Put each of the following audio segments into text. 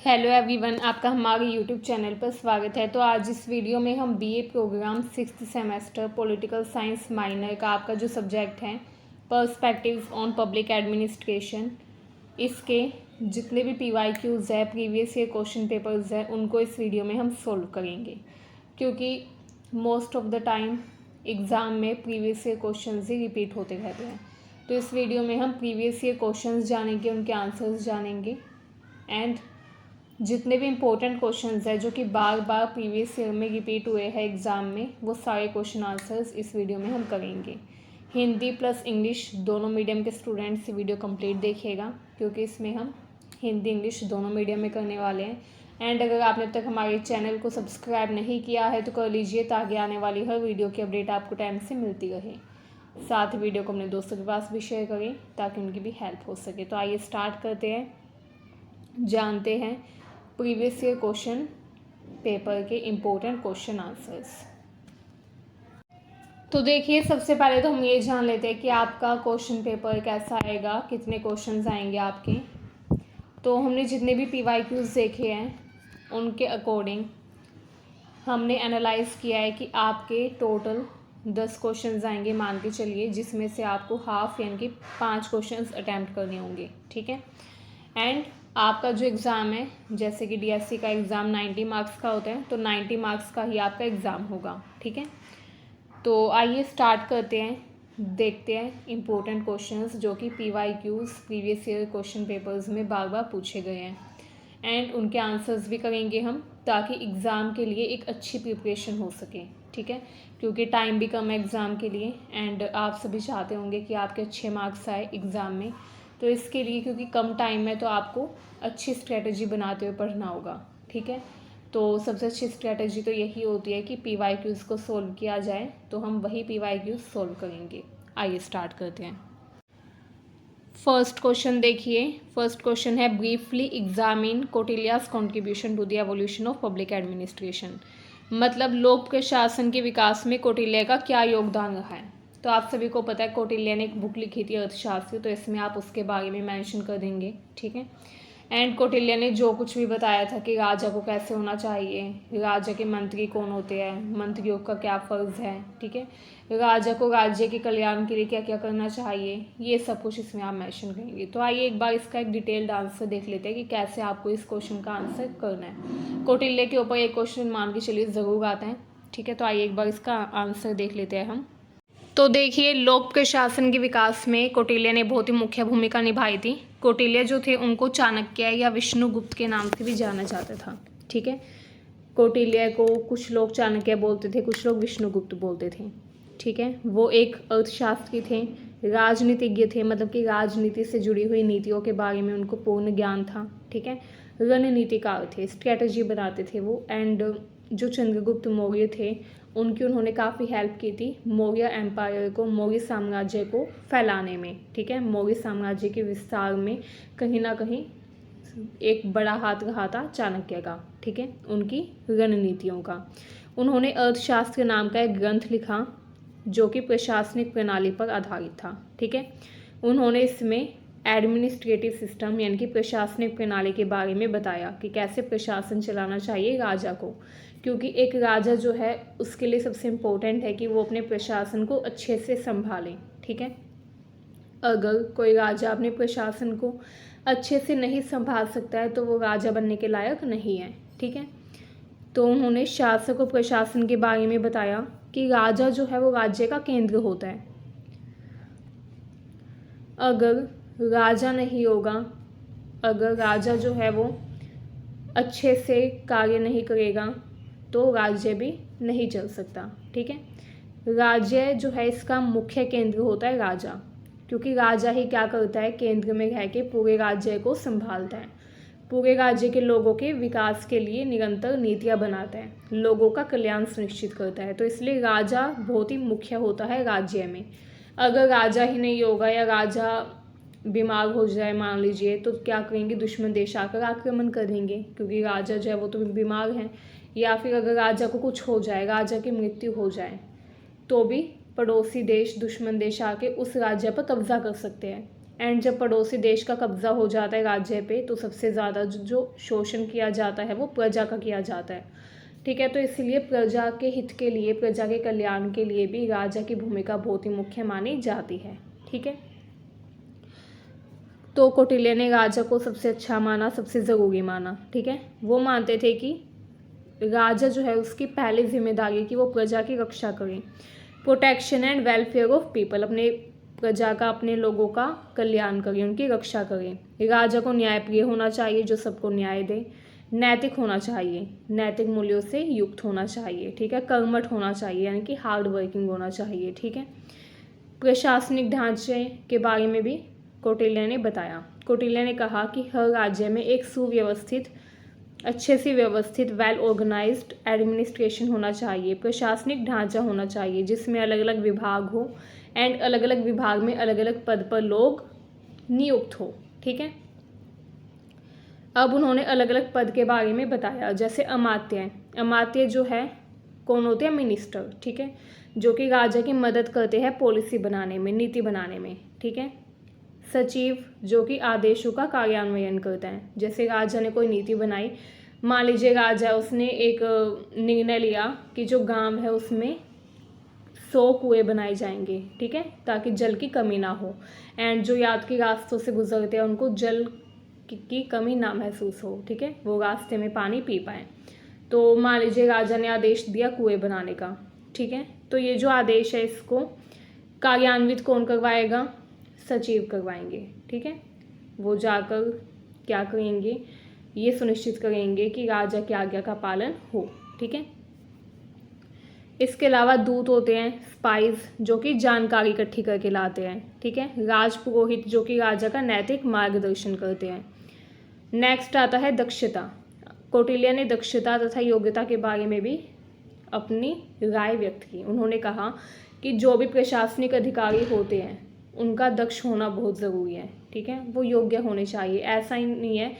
Hello everyone, आपका हमारे YouTube channel पर स्वागत है। तो आज इस वीडियो में हम BA programme 6th semester political science minor का आपका जो सब्जेक्ट है पर्सपेक्टिव्स ऑन पब्लिक एडमिनिस्ट्रेशन, इसके जितने भी PYQs है, प्रीवियस ईयर क्वेश्चन पेपर्स है, उनको इस वीडियो में हम सोल्व करेंगे। क्योंकि most of the time exam में प्रीवियस ईयर क्वेश्चन ही रिपीट होते रहते हैं। तो इस वीडियो में हम प्रीवियस ईयर क्वेश्चन जानेंगे, उनके आंसर्स जानेंगे एंड जितने भी इम्पोर्टेंट क्वेश्चंस हैं जो कि बार बार प्रीवियस ईयर में रिपीट हुए हैं एग्ज़ाम में, वो सारे क्वेश्चन आंसर्स इस वीडियो में हम करेंगे। हिंदी प्लस इंग्लिश दोनों मीडियम के स्टूडेंट्स वीडियो कंप्लीट देखिएगा, क्योंकि इसमें हम हिंदी इंग्लिश दोनों मीडियम में करने वाले हैं। एंड अगर आपने अब तक हमारे चैनल को सब्सक्राइब नहीं किया है तो कर लीजिए, ताकि आने वाली हर वीडियो की अपडेट आपको टाइम से मिलती रहे। साथ ही वीडियो को अपने दोस्तों के पास भी शेयर करें ताकि उनकी भी हेल्प हो सके। तो आइए स्टार्ट करते हैं, जानते हैं प्रीवियस ईयर क्वेश्चन पेपर के इम्पोर्टेंट क्वेश्चन आंसर्स। तो देखिए, सबसे पहले तो हम ये जान लेते हैं कि आपका क्वेश्चन पेपर कैसा आएगा, कितने क्वेश्चंस आएंगे आपके। तो हमने जितने भी PYQs देखे हैं उनके अकॉर्डिंग हमने एनालाइज किया है कि आपके टोटल 10 क्वेश्चंस आएंगे, मान के चलिए, जिसमें से आपको हाफ यानी कि 5 क्वेश्चंस अटैम्प्ट करने होंगे। ठीक है। एंड आपका जो एग्ज़ाम है, जैसे कि DSC का एग्ज़ाम 90 मार्क्स का होता है, तो 90 मार्क्स का ही आपका एग्ज़ाम होगा। ठीक है। तो आइए स्टार्ट करते हैं, देखते हैं इम्पोर्टेंट क्वेश्चंस जो कि PYQs previous year question papers में बार बार पूछे गए हैं एंड उनके आंसर्स भी करेंगे हम, ताकि एग्ज़ाम के लिए एक अच्छी प्रिपरेशन हो सके। ठीक है। क्योंकि टाइम भी कम है एग्ज़ाम के लिए एंड आप सभी चाहते होंगे कि आपके अच्छे मार्क्स आए एग्ज़ाम में। तो इसके लिए, क्योंकि कम टाइम है, तो आपको अच्छी स्ट्रेटजी बनाते हुए पढ़ना होगा। ठीक है। तो सबसे अच्छी स्ट्रेटजी तो यही होती है कि PYQs को सोल्व किया जाए, तो हम वही PYQs सोल्व करेंगे। आइए स्टार्ट करते हैं। फर्स्ट क्वेश्चन देखिए, फर्स्ट क्वेश्चन है briefly examine Kautilya's contribution to the evolution of public administration. मतलब लोक प्रशासन के विकास में कौटिल्य का क्या योगदान रहा है। तो आप सभी को पता है कौटिल्य ने एक बुक लिखी थी अर्थशास्त्र, तो इसमें आप उसके बारे में मेंशन कर देंगे। ठीक है। एंड कौटिल्य ने जो कुछ भी बताया था कि राजा को कैसे होना चाहिए, राजा के मंत्री कौन होते हैं, मंत्रियों का क्या फ़र्ज़ है। ठीक है। राजा को राज्य के कल्याण के लिए क्या क्या करना चाहिए, ये सब कुछ इसमें आप मेंशन करेंगे। तो आइए एक बार इसका एक डिटेल्ड आंसर देख लेते हैं कि कैसे आपको इस क्वेश्चन का आंसर करना है। कौटिल्य के ऊपर एक क्वेश्चन मान के चलिए ज़रूर आता है। ठीक है। तो आइए एक बार इसका आंसर देख लेते हैं हम। तो देखिए, लोक प्रशासन के विकास में कौटिल्य ने बहुत ही मुख्य भूमिका निभाई थी। कौटिल्य जो थे उनको चाणक्य या विष्णुगुप्त के नाम से भी जाना जाता था। ठीक है। कौटिल्य को कुछ लोग चाणक्य बोलते थे, कुछ लोग विष्णुगुप्त बोलते थे। ठीक है। वो एक अर्थशास्त्री थे, राजनीतिज्ञ थे, मतलब कि राजनीति से जुड़ी हुई नीतियों के बारे में उनको पूर्ण ज्ञान था। ठीक है। रणनीतिकार थे, स्ट्रेटजी बनाते थे वो। एंड जो चंद्रगुप्त मौर्य थे उनकी उन्होंने काफ़ी हेल्प की थी मौर्य एम्पायर को, मौर्य साम्राज्य को फैलाने में। ठीक है। मौर्य साम्राज्य के विस्तार में कहीं ना कहीं एक बड़ा हाथ रहा था चाणक्य का। ठीक है। उनकी रणनीतियों का। उन्होंने अर्थशास्त्र नाम का एक ग्रंथ लिखा जो कि प्रशासनिक प्रणाली पर आधारित था। ठीक है। उन्होंने इसमें एडमिनिस्ट्रेटिव सिस्टम यानी कि प्रशासनिक प्रणाली के बारे में बताया कि कैसे प्रशासन चलाना चाहिए राजा को, क्योंकि एक राजा जो है उसके लिए सबसे इम्पोर्टेंट है कि वो अपने प्रशासन को अच्छे से संभालें। ठीक है। अगर कोई राजा अपने प्रशासन को अच्छे से नहीं संभाल सकता है तो वो राजा बनने के लायक नहीं है। ठीक है। तो उन्होंने शासक और प्रशासन के बारे में बताया कि राजा जो है वो राज्य का केंद्र होता है। अगर राजा नहीं होगा, अगर राजा जो है वो अच्छे से कार्य नहीं करेगा तो राज्य भी नहीं चल सकता। ठीक है। राज्य जो है इसका मुख्य केंद्र होता है राजा, क्योंकि राजा ही क्या करता है, केंद्र में रह के पूरे राज्य को संभालता है, पूरे राज्य के लोगों के विकास के लिए निरंतर नीतियाँ बनाता है, लोगों का कल्याण सुनिश्चित करता है। तो इसलिए राजा बहुत ही मुख्य होता है राज्य में। अगर राजा ही नहीं होगा या राजा बीमार हो जाए मान लीजिए, तो क्या करेंगे, दुश्मन देश आकर आक्रमण करेंगे, क्योंकि राजा जो है वो तो बीमार हैं। या फिर अगर राजा को कुछ हो जाए, राजा की मृत्यु हो जाए, तो भी पड़ोसी देश, दुश्मन देश आके उस राज्य पर कब्जा कर सकते हैं। एंड जब पड़ोसी देश का कब्जा हो जाता है राज्य पे तो सबसे ज़्यादा जो शोषण किया जाता है वो प्रजा का किया जाता है। ठीक है, तो इसलिए प्रजा के हित के लिए, प्रजा के कल्याण के लिए भी राजा की भूमिका बहुत ही मुख्य मानी जाती है। ठीक है, तो कौटिल्य ने राजा को सबसे अच्छा माना, सबसे ज़रूरी माना। ठीक है, वो मानते थे कि राजा जो है उसकी पहली जिम्मेदारी कि वो प्रजा की रक्षा करें, protection and welfare of people, अपने प्रजा का, अपने लोगों का कल्याण करें, उनकी रक्षा करें। राजा को न्यायप्रिय होना चाहिए, जो सबको न्याय दे, नैतिक होना चाहिए, नैतिक मूल्यों से युक्त होना चाहिए। ठीक है, कर्मठ होना चाहिए यानी कि हार्ड वर्किंग होना चाहिए। ठीक है, प्रशासनिक ढांचे के बारे में भी कौटिल्य ने बताया। कौटिल्य ने कहा कि हर राज्य में एक सुव्यवस्थित, अच्छे से व्यवस्थित, वेल ऑर्गेनाइज्ड एडमिनिस्ट्रेशन होना चाहिए, प्रशासनिक ढांचा होना चाहिए जिसमें अलग अलग विभाग हो एंड अलग अलग विभाग में अलग अलग पद पर लोग नियुक्त हो। ठीक है, अब उन्होंने अलग अलग पद के बारे में बताया, जैसे अमात्य। अमात्य जो है कौन होते हैं? मिनिस्टर। ठीक है, जो कि राजा की मदद करते हैं पॉलिसी बनाने में, नीति बनाने में। ठीक है, सचिव जो कि आदेशों का कार्यान्वयन करता है, जैसे राजा ने कोई नीति बनाई, मान लीजिए राजा उसने एक निर्णय लिया कि जो गांव है उसमें 100 कुएं बनाए जाएंगे। ठीक है, ताकि जल की कमी ना हो एंड जो यात्री रास्तों से गुजरते हैं उनको जल की कमी ना महसूस हो। ठीक है, वो रास्ते में पानी पी पाएँ। तो मान लीजिए राजा ने आदेश दिया कुएं बनाने का। ठीक है, तो ये जो आदेश है इसको कार्यान्वित कौन करवाएगा? सचिव करवाएंगे। ठीक है, वो जाकर क्या करेंगे? ये सुनिश्चित करेंगे कि राजा की आज्ञा का पालन हो। ठीक है, इसके अलावा दूत होते हैं, स्पाइज, जो कि जानकारी इकट्ठी करके लाते हैं। ठीक है, राजपुरोहित जो कि राजा का नैतिक मार्गदर्शन करते हैं। नेक्स्ट आता है दक्षता। कौटिल्य ने दक्षता तथा योग्यता के बारे में भी अपनी राय व्यक्त की। उन्होंने कहा कि जो भी प्रशासनिक अधिकारी होते हैं उनका दक्ष होना बहुत ज़रूरी है। ठीक है, वो योग्य होने चाहिए। ऐसा ही नहीं है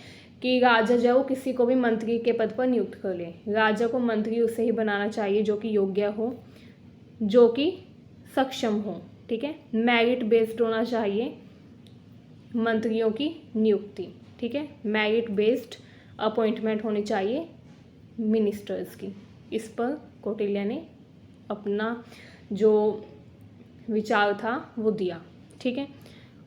कि राजा जो है वो किसी को भी मंत्री के पद पर नियुक्त कर ले। राजा को मंत्री उसे ही बनाना चाहिए जो कि योग्य हो, जो कि सक्षम हो। ठीक है, मेरिट बेस्ड होना चाहिए मंत्रियों की नियुक्ति। ठीक है, मेरिट बेस्ड अपॉइंटमेंट होनी चाहिए मिनिस्टर्स की। इस पर कौटिल्य ने अपना जो विचार था वो दिया। ठीक है,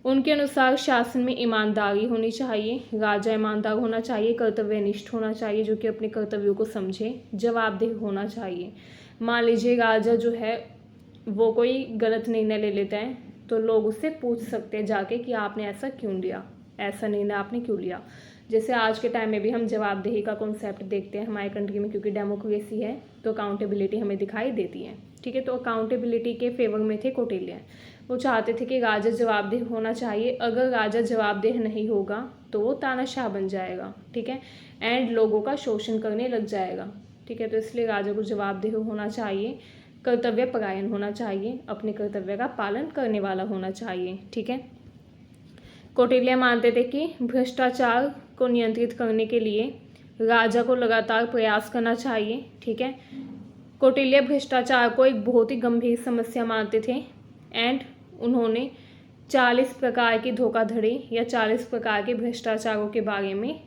उनके अनुसार शासन में ईमानदारी होनी चाहिए, राजा ईमानदार होना चाहिए, कर्तव्यनिष्ठ होना चाहिए, जो कि अपने कर्तव्यों को समझे, जवाबदेह होना चाहिए। मान लीजिए राजा जो है वो कोई गलत निर्णय ले लेता है तो लोग उससे पूछ सकते हैं जाके कि आपने ऐसा क्यों लिया, ऐसा निर्णय आपने क्यों लिया। जैसे आज के टाइम में भी हम जवाबदेही का कॉन्सेप्ट देखते हैं हमारी कंट्री में, क्योंकि डेमोक्रेसी है तो अकाउंटेबिलिटी हमें दिखाई देती है। ठीक है, तो अकाउंटेबिलिटी के फेवर में थे कौटिल्य। वो चाहते थे कि राजा जवाबदेह होना चाहिए, अगर राजा जवाबदेह नहीं होगा तो वो तानाशाह बन जाएगा। ठीक है, एंड लोगों का शोषण करने लग जाएगा। ठीक है, तो इसलिए राजा को जवाबदेह होना चाहिए, कर्तव्य परायण होना चाहिए, अपने कर्तव्य का पालन करने वाला होना चाहिए। ठीक है, कौटिल्य मानते थे कि भ्रष्टाचार को नियंत्रित करने के लिए राजा को लगातार प्रयास करना चाहिए। ठीक है, कौटिल्य भ्रष्टाचार को एक बहुत ही गंभीर समस्या मानते थे एंड उन्होंने 40 प्रकार की धोखाधड़ी या 40 प्रकार के भ्रष्टाचारों के बारे में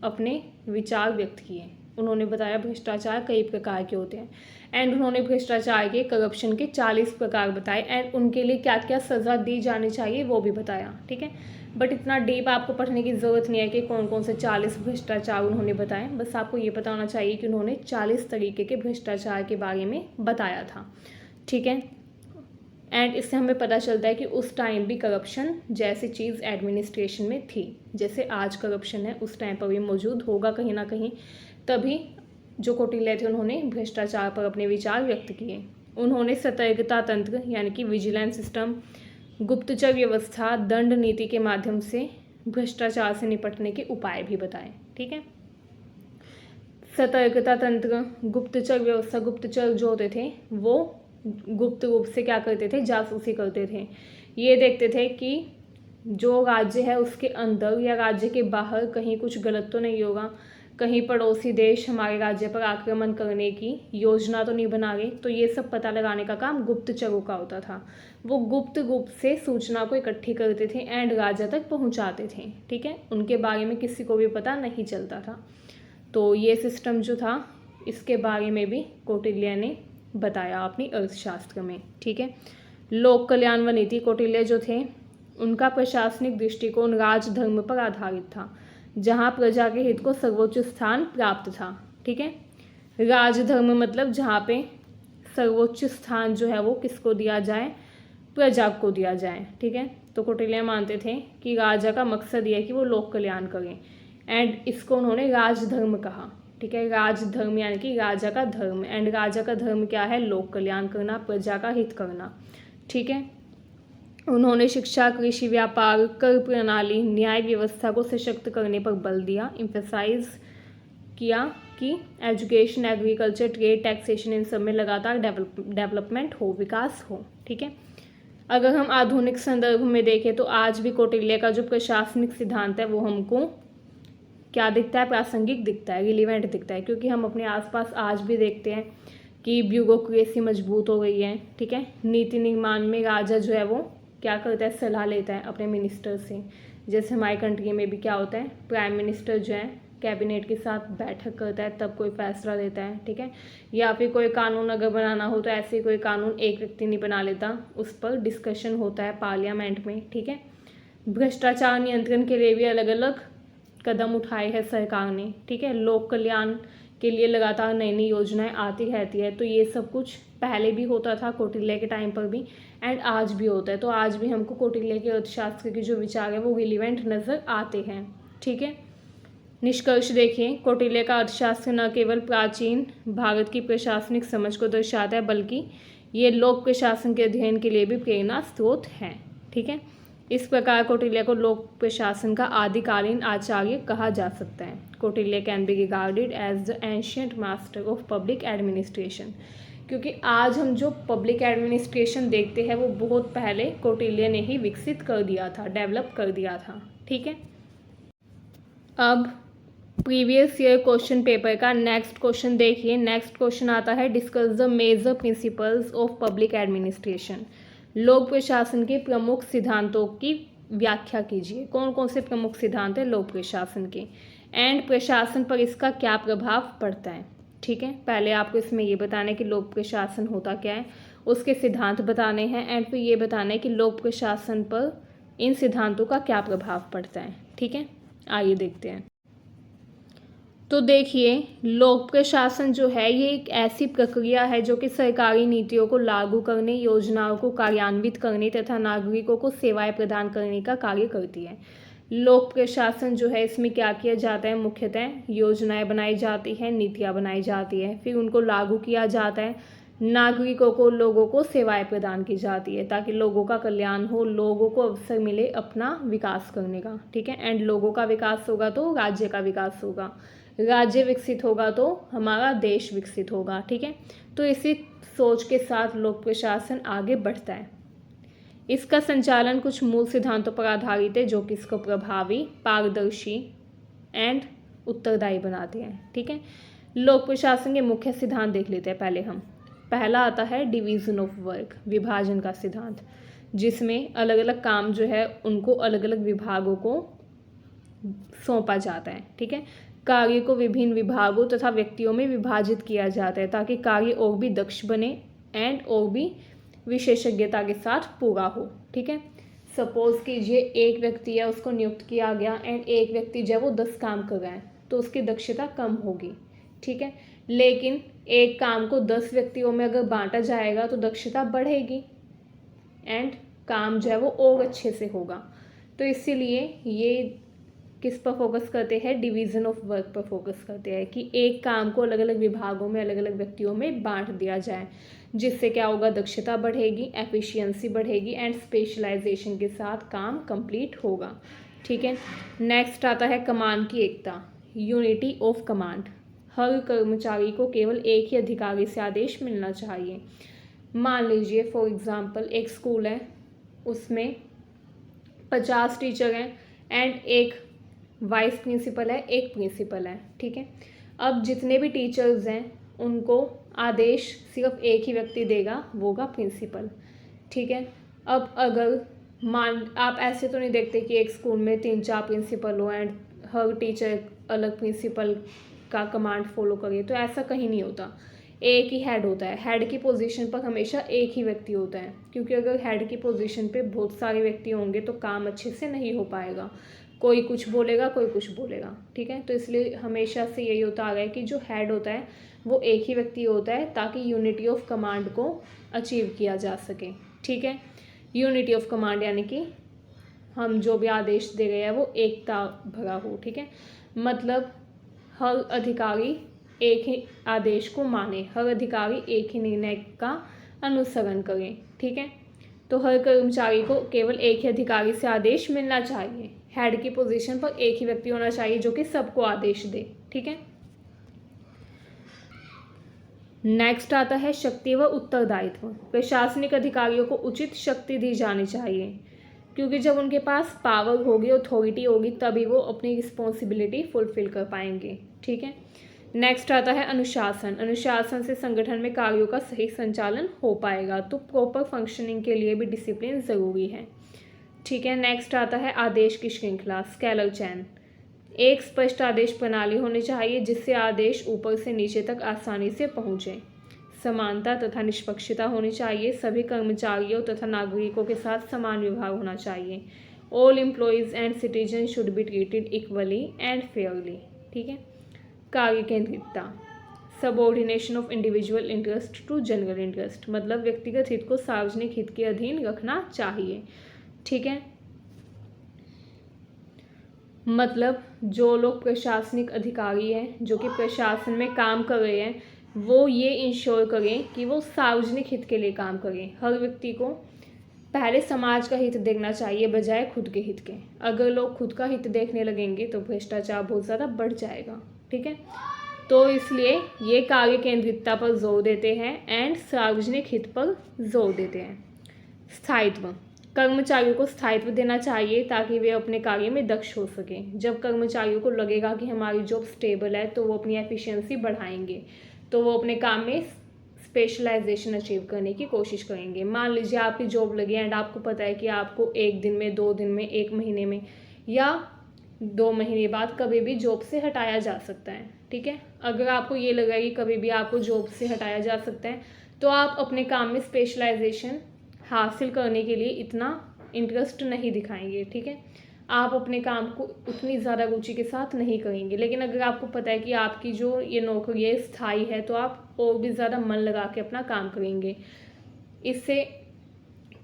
अपने विचार व्यक्त किए। उन्होंने बताया भ्रष्टाचार कई प्रकार के होते हैं एंड उन्होंने भ्रष्टाचार के, करप्शन के 40 प्रकार बताए एंड उनके लिए क्या क्या सज़ा दी जानी चाहिए वो भी बताया। ठीक है, बट इतना डीप आपको पढ़ने की ज़रूरत नहीं है कि कौन कौन से 40 भ्रष्टाचार उन्होंने बताए, बस आपको ये पता होना चाहिए कि उन्होंने 40 तरीके के भ्रष्टाचार के बारे में बताया था। ठीक है, एंड इससे हमें पता चलता है कि उस टाइम भी करप्शन जैसी चीज़ एडमिनिस्ट्रेशन में थी, जैसे आज करप्शन है उस टाइम पर भी मौजूद होगा कहीं ना कहीं। तभी जो कौटिल्य थे उन्होंने भ्रष्टाचार पर अपने विचार व्यक्त किए। उन्होंने सतर्कता तंत्र यानी कि विजिलेंस सिस्टम, गुप्तचर व्यवस्था, दंड नीति के माध्यम से भ्रष्टाचार से निपटने के उपाय भी बताए। ठीक है, सतर्कता तंत्र, गुप्तचर व्यवस्था, गुप्तचर जो होते थे वो गुप्त रूप से क्या करते थे? जासूसी करते थे। ये देखते थे कि जो राज्य है उसके अंदर या राज्य के बाहर कहीं कुछ गलत तो नहीं होगा, कहीं पड़ोसी देश हमारे राज्य पर आक्रमण करने की योजना तो नहीं बना रहे। तो ये सब पता लगाने का काम गुप्तचरों का होता था। वो गुप्त से सूचना को इकट्ठी करते थे एंड राजा तक पहुंचाते थे, ठीक है। उनके बारे में किसी को भी पता नहीं चलता था। तो ये सिस्टम जो था, इसके बारे में भी कौटिल्य ने बताया अपनी अर्थशास्त्र में, ठीक है। लोक कल्याण व नीति, कौटिल्य जो थे उनका प्रशासनिक दृष्टिकोण राजधर्म पर आधारित था, जहाँ प्रजा के हित को सर्वोच्च स्थान प्राप्त था, ठीक है। राजधर्म मतलब जहाँ पे सर्वोच्च स्थान जो है वो किसको दिया जाए, प्रजा को दिया जाए, ठीक है। तो कौटिल्य मानते थे कि राजा का मकसद ये है कि वो लोक कल्याण करें एंड इसको उन्होंने राजधर्म कहा, ठीक है। राजधर्म यानी कि राजा का धर्म, एंड राजा का धर्म क्या है, लोक कल्याण करना, प्रजा का हित करना, ठीक है। उन्होंने शिक्षा, कृषि, व्यापार, कर प्रणाली, न्याय व्यवस्था को सशक्त करने पर बल दिया, इम्फेसाइज किया कि एजुकेशन, एग्रीकल्चर, ट्रेड, टैक्सेशन, इन सब में लगातार डेवलपमेंट हो, विकास हो, ठीक है। अगर हम आधुनिक संदर्भ में देखें तो आज भी कौटिल्य का जो प्रशासनिक सिद्धांत है वो हमको क्या दिखता है, प्रासंगिक दिखता है, रिलीवेंट दिखता है, क्योंकि हम अपने आसपास आज भी देखते हैं कि ब्यूरोक्रेसी मजबूत हो गई है, ठीक है। नीति निर्माण में राजा जो है वो क्या करता है, सलाह लेता है अपने मिनिस्टर से। जैसे हमारी कंट्री में भी क्या होता है, प्राइम मिनिस्टर जो है कैबिनेट के साथ बैठक करता है, तब कोई फैसला लेता है, ठीक है। या फिर कोई कानून अगर बनाना हो तो ऐसे कोई कानून एक व्यक्ति नहीं बना लेता, उस पर डिस्कशन होता है पार्लियामेंट में, ठीक है। भ्रष्टाचार नियंत्रण के लिए भी अलग अलग कदम उठाए हैं सरकार ने, ठीक है। लोक कल्याण के लिए लगातार नई नई योजनाएं आती रहती है। तो ये सब कुछ पहले भी होता था कौटिल्य के टाइम पर भी एंड आज भी होता है। तो आज भी हमको कौटिल्य के अर्थशास्त्र के जो विचार है वो रिलीवेंट नज़र आते हैं, ठीक है। निष्कर्ष देखिए, कौटिल्य का अर्थशास्त्र न केवल प्राचीन भारत की प्रशासनिक समझ को दर्शाता है बल्कि ये लोक प्रशासन के अध्ययन के लिए भी प्रेरणा स्रोत है, ठीक है। इस प्रकार कौटिल्य को लोक प्रशासन का आदिकालीन आचार्य कहा जा सकता है। Kautilya can be regarded as the ancient master of public administration, क्योंकि आज हम जो पब्लिक एडमिनिस्ट्रेशन देखते हैं वो बहुत पहले कौटिल्य ने ही विकसित कर दिया था, डेवलप कर दिया था, ठीक है। अब प्रीवियस ईयर क्वेश्चन पेपर का नेक्स्ट क्वेश्चन देखिए। नेक्स्ट क्वेश्चन आता है, discuss the major principles of public administration. लोक प्रशासन के प्रमुख सिद्धांतों की व्याख्या कीजिए। कौन कौन से प्रमुख सिद्धांत हैं लोक प्रशासन के, एंड प्रशासन पर इसका क्या प्रभाव पड़ता है, ठीक है। पहले आपको इसमें ये बताना है कि लोक प्रशासन होता क्या है, उसके सिद्धांत बताने हैं, एंड फिर ये बताना है कि लोक प्रशासन पर इन सिद्धांतों का क्या प्रभाव पड़ता है, ठीक है। आइए देखते हैं। तो देखिए, लोक प्रशासन जो है ये एक ऐसी प्रक्रिया है जो कि सरकारी नीतियों को लागू करने, योजनाओं को कार्यान्वित करने तथा नागरिकों को सेवाएं प्रदान करने का कार्य करती है। लोक प्रशासन जो है इसमें क्या किया जाता है, मुख्यतः योजनाएं बनाई जाती हैं, नीतियां बनाई जाती है, फिर उनको लागू किया जाता है, नागरिकों को, लोगों को सेवाएं प्रदान की जाती है ताकि लोगों का कल्याण हो, लोगों को अवसर मिले अपना विकास करने का, ठीक है। एंड लोगों का विकास होगा तो राज्य का विकास होगा, राज्य विकसित होगा तो हमारा देश विकसित होगा, ठीक है। तो इसी सोच के साथ लोक प्रशासन आगे बढ़ता है। इसका संचालन कुछ मूल सिद्धांतों पर आधारित है जो कि इसको प्रभावी, पारदर्शी एंड उत्तरदायी बनाते हैं, ठीक है। लोक प्रशासन के मुख्य सिद्धांत देख लेते हैं पहले हम। पहला आता है डिवीजन ऑफ वर्क, विभाजन का सिद्धांत, जिसमें अलग अलग काम जो है उनको अलग अलग विभागों को सौंपा जाता है, ठीक है। कार्य को विभिन्न विभागों तथा व्यक्तियों में विभाजित किया जाता है ताकि कार्य और भी दक्ष बने एंड और भी विशेषज्ञता के साथ पूरा हो, ठीक है। सपोज कीजिए एक व्यक्ति है, उसको नियुक्त किया गया एंड एक व्यक्ति जब वो 10 काम कर रहा है तो उसकी दक्षता कम होगी, ठीक है। लेकिन एक काम को 10 व्यक्तियों में अगर बांटा जाएगा तो दक्षता बढ़ेगी एंड काम जो है वो और अच्छे से होगा। तो इसीलिए ये किस पर फोकस करते हैं, डिवीज़न ऑफ वर्क पर फोकस करते हैं कि एक काम को अलग अलग विभागों में, अलग अलग व्यक्तियों में बांट दिया जाए, जिससे क्या होगा, दक्षता बढ़ेगी, एफिशिएंसी बढ़ेगी एंड स्पेशलाइजेशन के साथ काम कंप्लीट होगा, ठीक है। नेक्स्ट आता है कमांड की एकता, यूनिटी ऑफ कमांड। हर कर्मचारी को केवल एक ही अधिकारी से आदेश मिलना चाहिए। मान लीजिए फॉर एग्जांपल एक स्कूल है, उसमें 50 टीचर हैं एंड एक वाइस प्रिंसिपल है, एक प्रिंसिपल है, ठीक है। अब जितने भी टीचर्स हैं उनको आदेश सिर्फ एक ही व्यक्ति देगा, वो होगा प्रिंसिपल, ठीक है। अब अगर मान आप ऐसे तो नहीं देखते कि एक स्कूल में 3-4 प्रिंसिपल हो एंड हर टीचर अलग प्रिंसिपल का कमांड फॉलो करे, तो ऐसा कहीं नहीं होता। एक ही हेड होता है, हेड की पोजीशन पर हमेशा एक ही व्यक्ति होता है, क्योंकि अगर हेड की पोजीशन पे बहुत सारे व्यक्ति होंगे तो काम अच्छे से नहीं हो पाएगा, कोई कुछ बोलेगा कोई कुछ बोलेगा, ठीक है। तो इसलिए हमेशा से यही होता आ रहा है कि जो हेड होता है वो एक ही व्यक्ति होता है, ताकि यूनिटी ऑफ कमांड को अचीव किया जा सके, ठीक है। यूनिटी ऑफ कमांड यानी कि हम जो भी आदेश दे रहे हैं वो एकता भरा हो, ठीक है। मतलब हर अधिकारी एक ही आदेश को माने, हर अधिकारी एक ही निर्णय का अनुसरण करें, ठीक है। तो हर कर्मचारी को केवल एक ही अधिकारी से आदेश मिलना चाहिए। हेड की पोजीशन पर एक ही व्यक्ति होना चाहिए जो कि सबको आदेश दे, ठीक है। नेक्स्ट आता है शक्ति व उत्तरदायित्व। प्रशासनिक अधिकारियों को उचित शक्ति दी जानी चाहिए, क्योंकि जब उनके पास पावर होगी, अथॉरिटी होगी, तभी वो अपनी रिस्पॉन्सिबिलिटी फुलफिल कर पाएंगे, ठीक है। नेक्स्ट आता है अनुशासन। अनुशासन से संगठन में कार्यों का सही संचालन हो पाएगा, तो प्रॉपर फंक्शनिंग के लिए भी डिसिप्लिन ज़रूरी है, ठीक है। नेक्स्ट आता है आदेश की श्रृंखला, स्केलर चैन। एक स्पष्ट आदेश प्रणाली होनी चाहिए जिससे आदेश ऊपर से नीचे तक आसानी से पहुँचे। समानता तथा निष्पक्षता होनी चाहिए, सभी कर्मचारियों तथा नागरिकों के साथ समान व्यवहार होना चाहिए। All employees and citizen should be treated equally and fairly, ठीक है। कार्य केंद्रितता, subordination of individual interest to general interest, मतलब व्यक्तिगत हित को सार्वजनिक हित के अधीन रखना चाहिए, ठीक है। मतलब जो लोग प्रशासनिक अधिकारी हैं, जो कि प्रशासन में काम कर रहे हैं, वो ये इंश्योर करें कि वो सार्वजनिक हित के लिए काम करें। हर व्यक्ति को पहले समाज का हित देखना चाहिए बजाय खुद के हित के। अगर लोग खुद का हित देखने लगेंगे तो भ्रष्टाचार बहुत ज़्यादा बढ़ जाएगा, ठीक है। तो इसलिए ये कार्य केंद्रितता पर जोर देते हैं एंड सार्वजनिक हित पर जोर देते हैं। स्थायित्व, कर्मचारियों को स्थायित्व देना चाहिए ताकि वे अपने कार्य में दक्ष हो सकें। जब कर्मचारियों को लगेगा कि हमारी जॉब स्टेबल है तो वो अपनी एफिशिएंसी बढ़ाएंगे, तो वो अपने काम में स्पेशलाइजेशन अचीव करने की कोशिश करेंगे। मान लीजिए आपकी जॉब लगी एंड आपको पता है कि आपको 1 दिन में, 2 दिन में, 1 महीने में या 2 महीने बाद कभी भी जॉब से हटाया जा सकता है, ठीक है। अगर आपको ये लगा कि कभी भी आपको जॉब से हटाया जा सकता है, तो आप अपने काम में स्पेशलाइजेशन हासिल करने के लिए इतना इंटरेस्ट नहीं दिखाएंगे, ठीक है। आप अपने काम को उतनी ज़्यादा रुचि के साथ नहीं करेंगे। लेकिन अगर आपको पता है कि आपकी जो ये नौकरी है स्थायी है, तो आप और भी ज़्यादा मन लगा के अपना काम करेंगे। इससे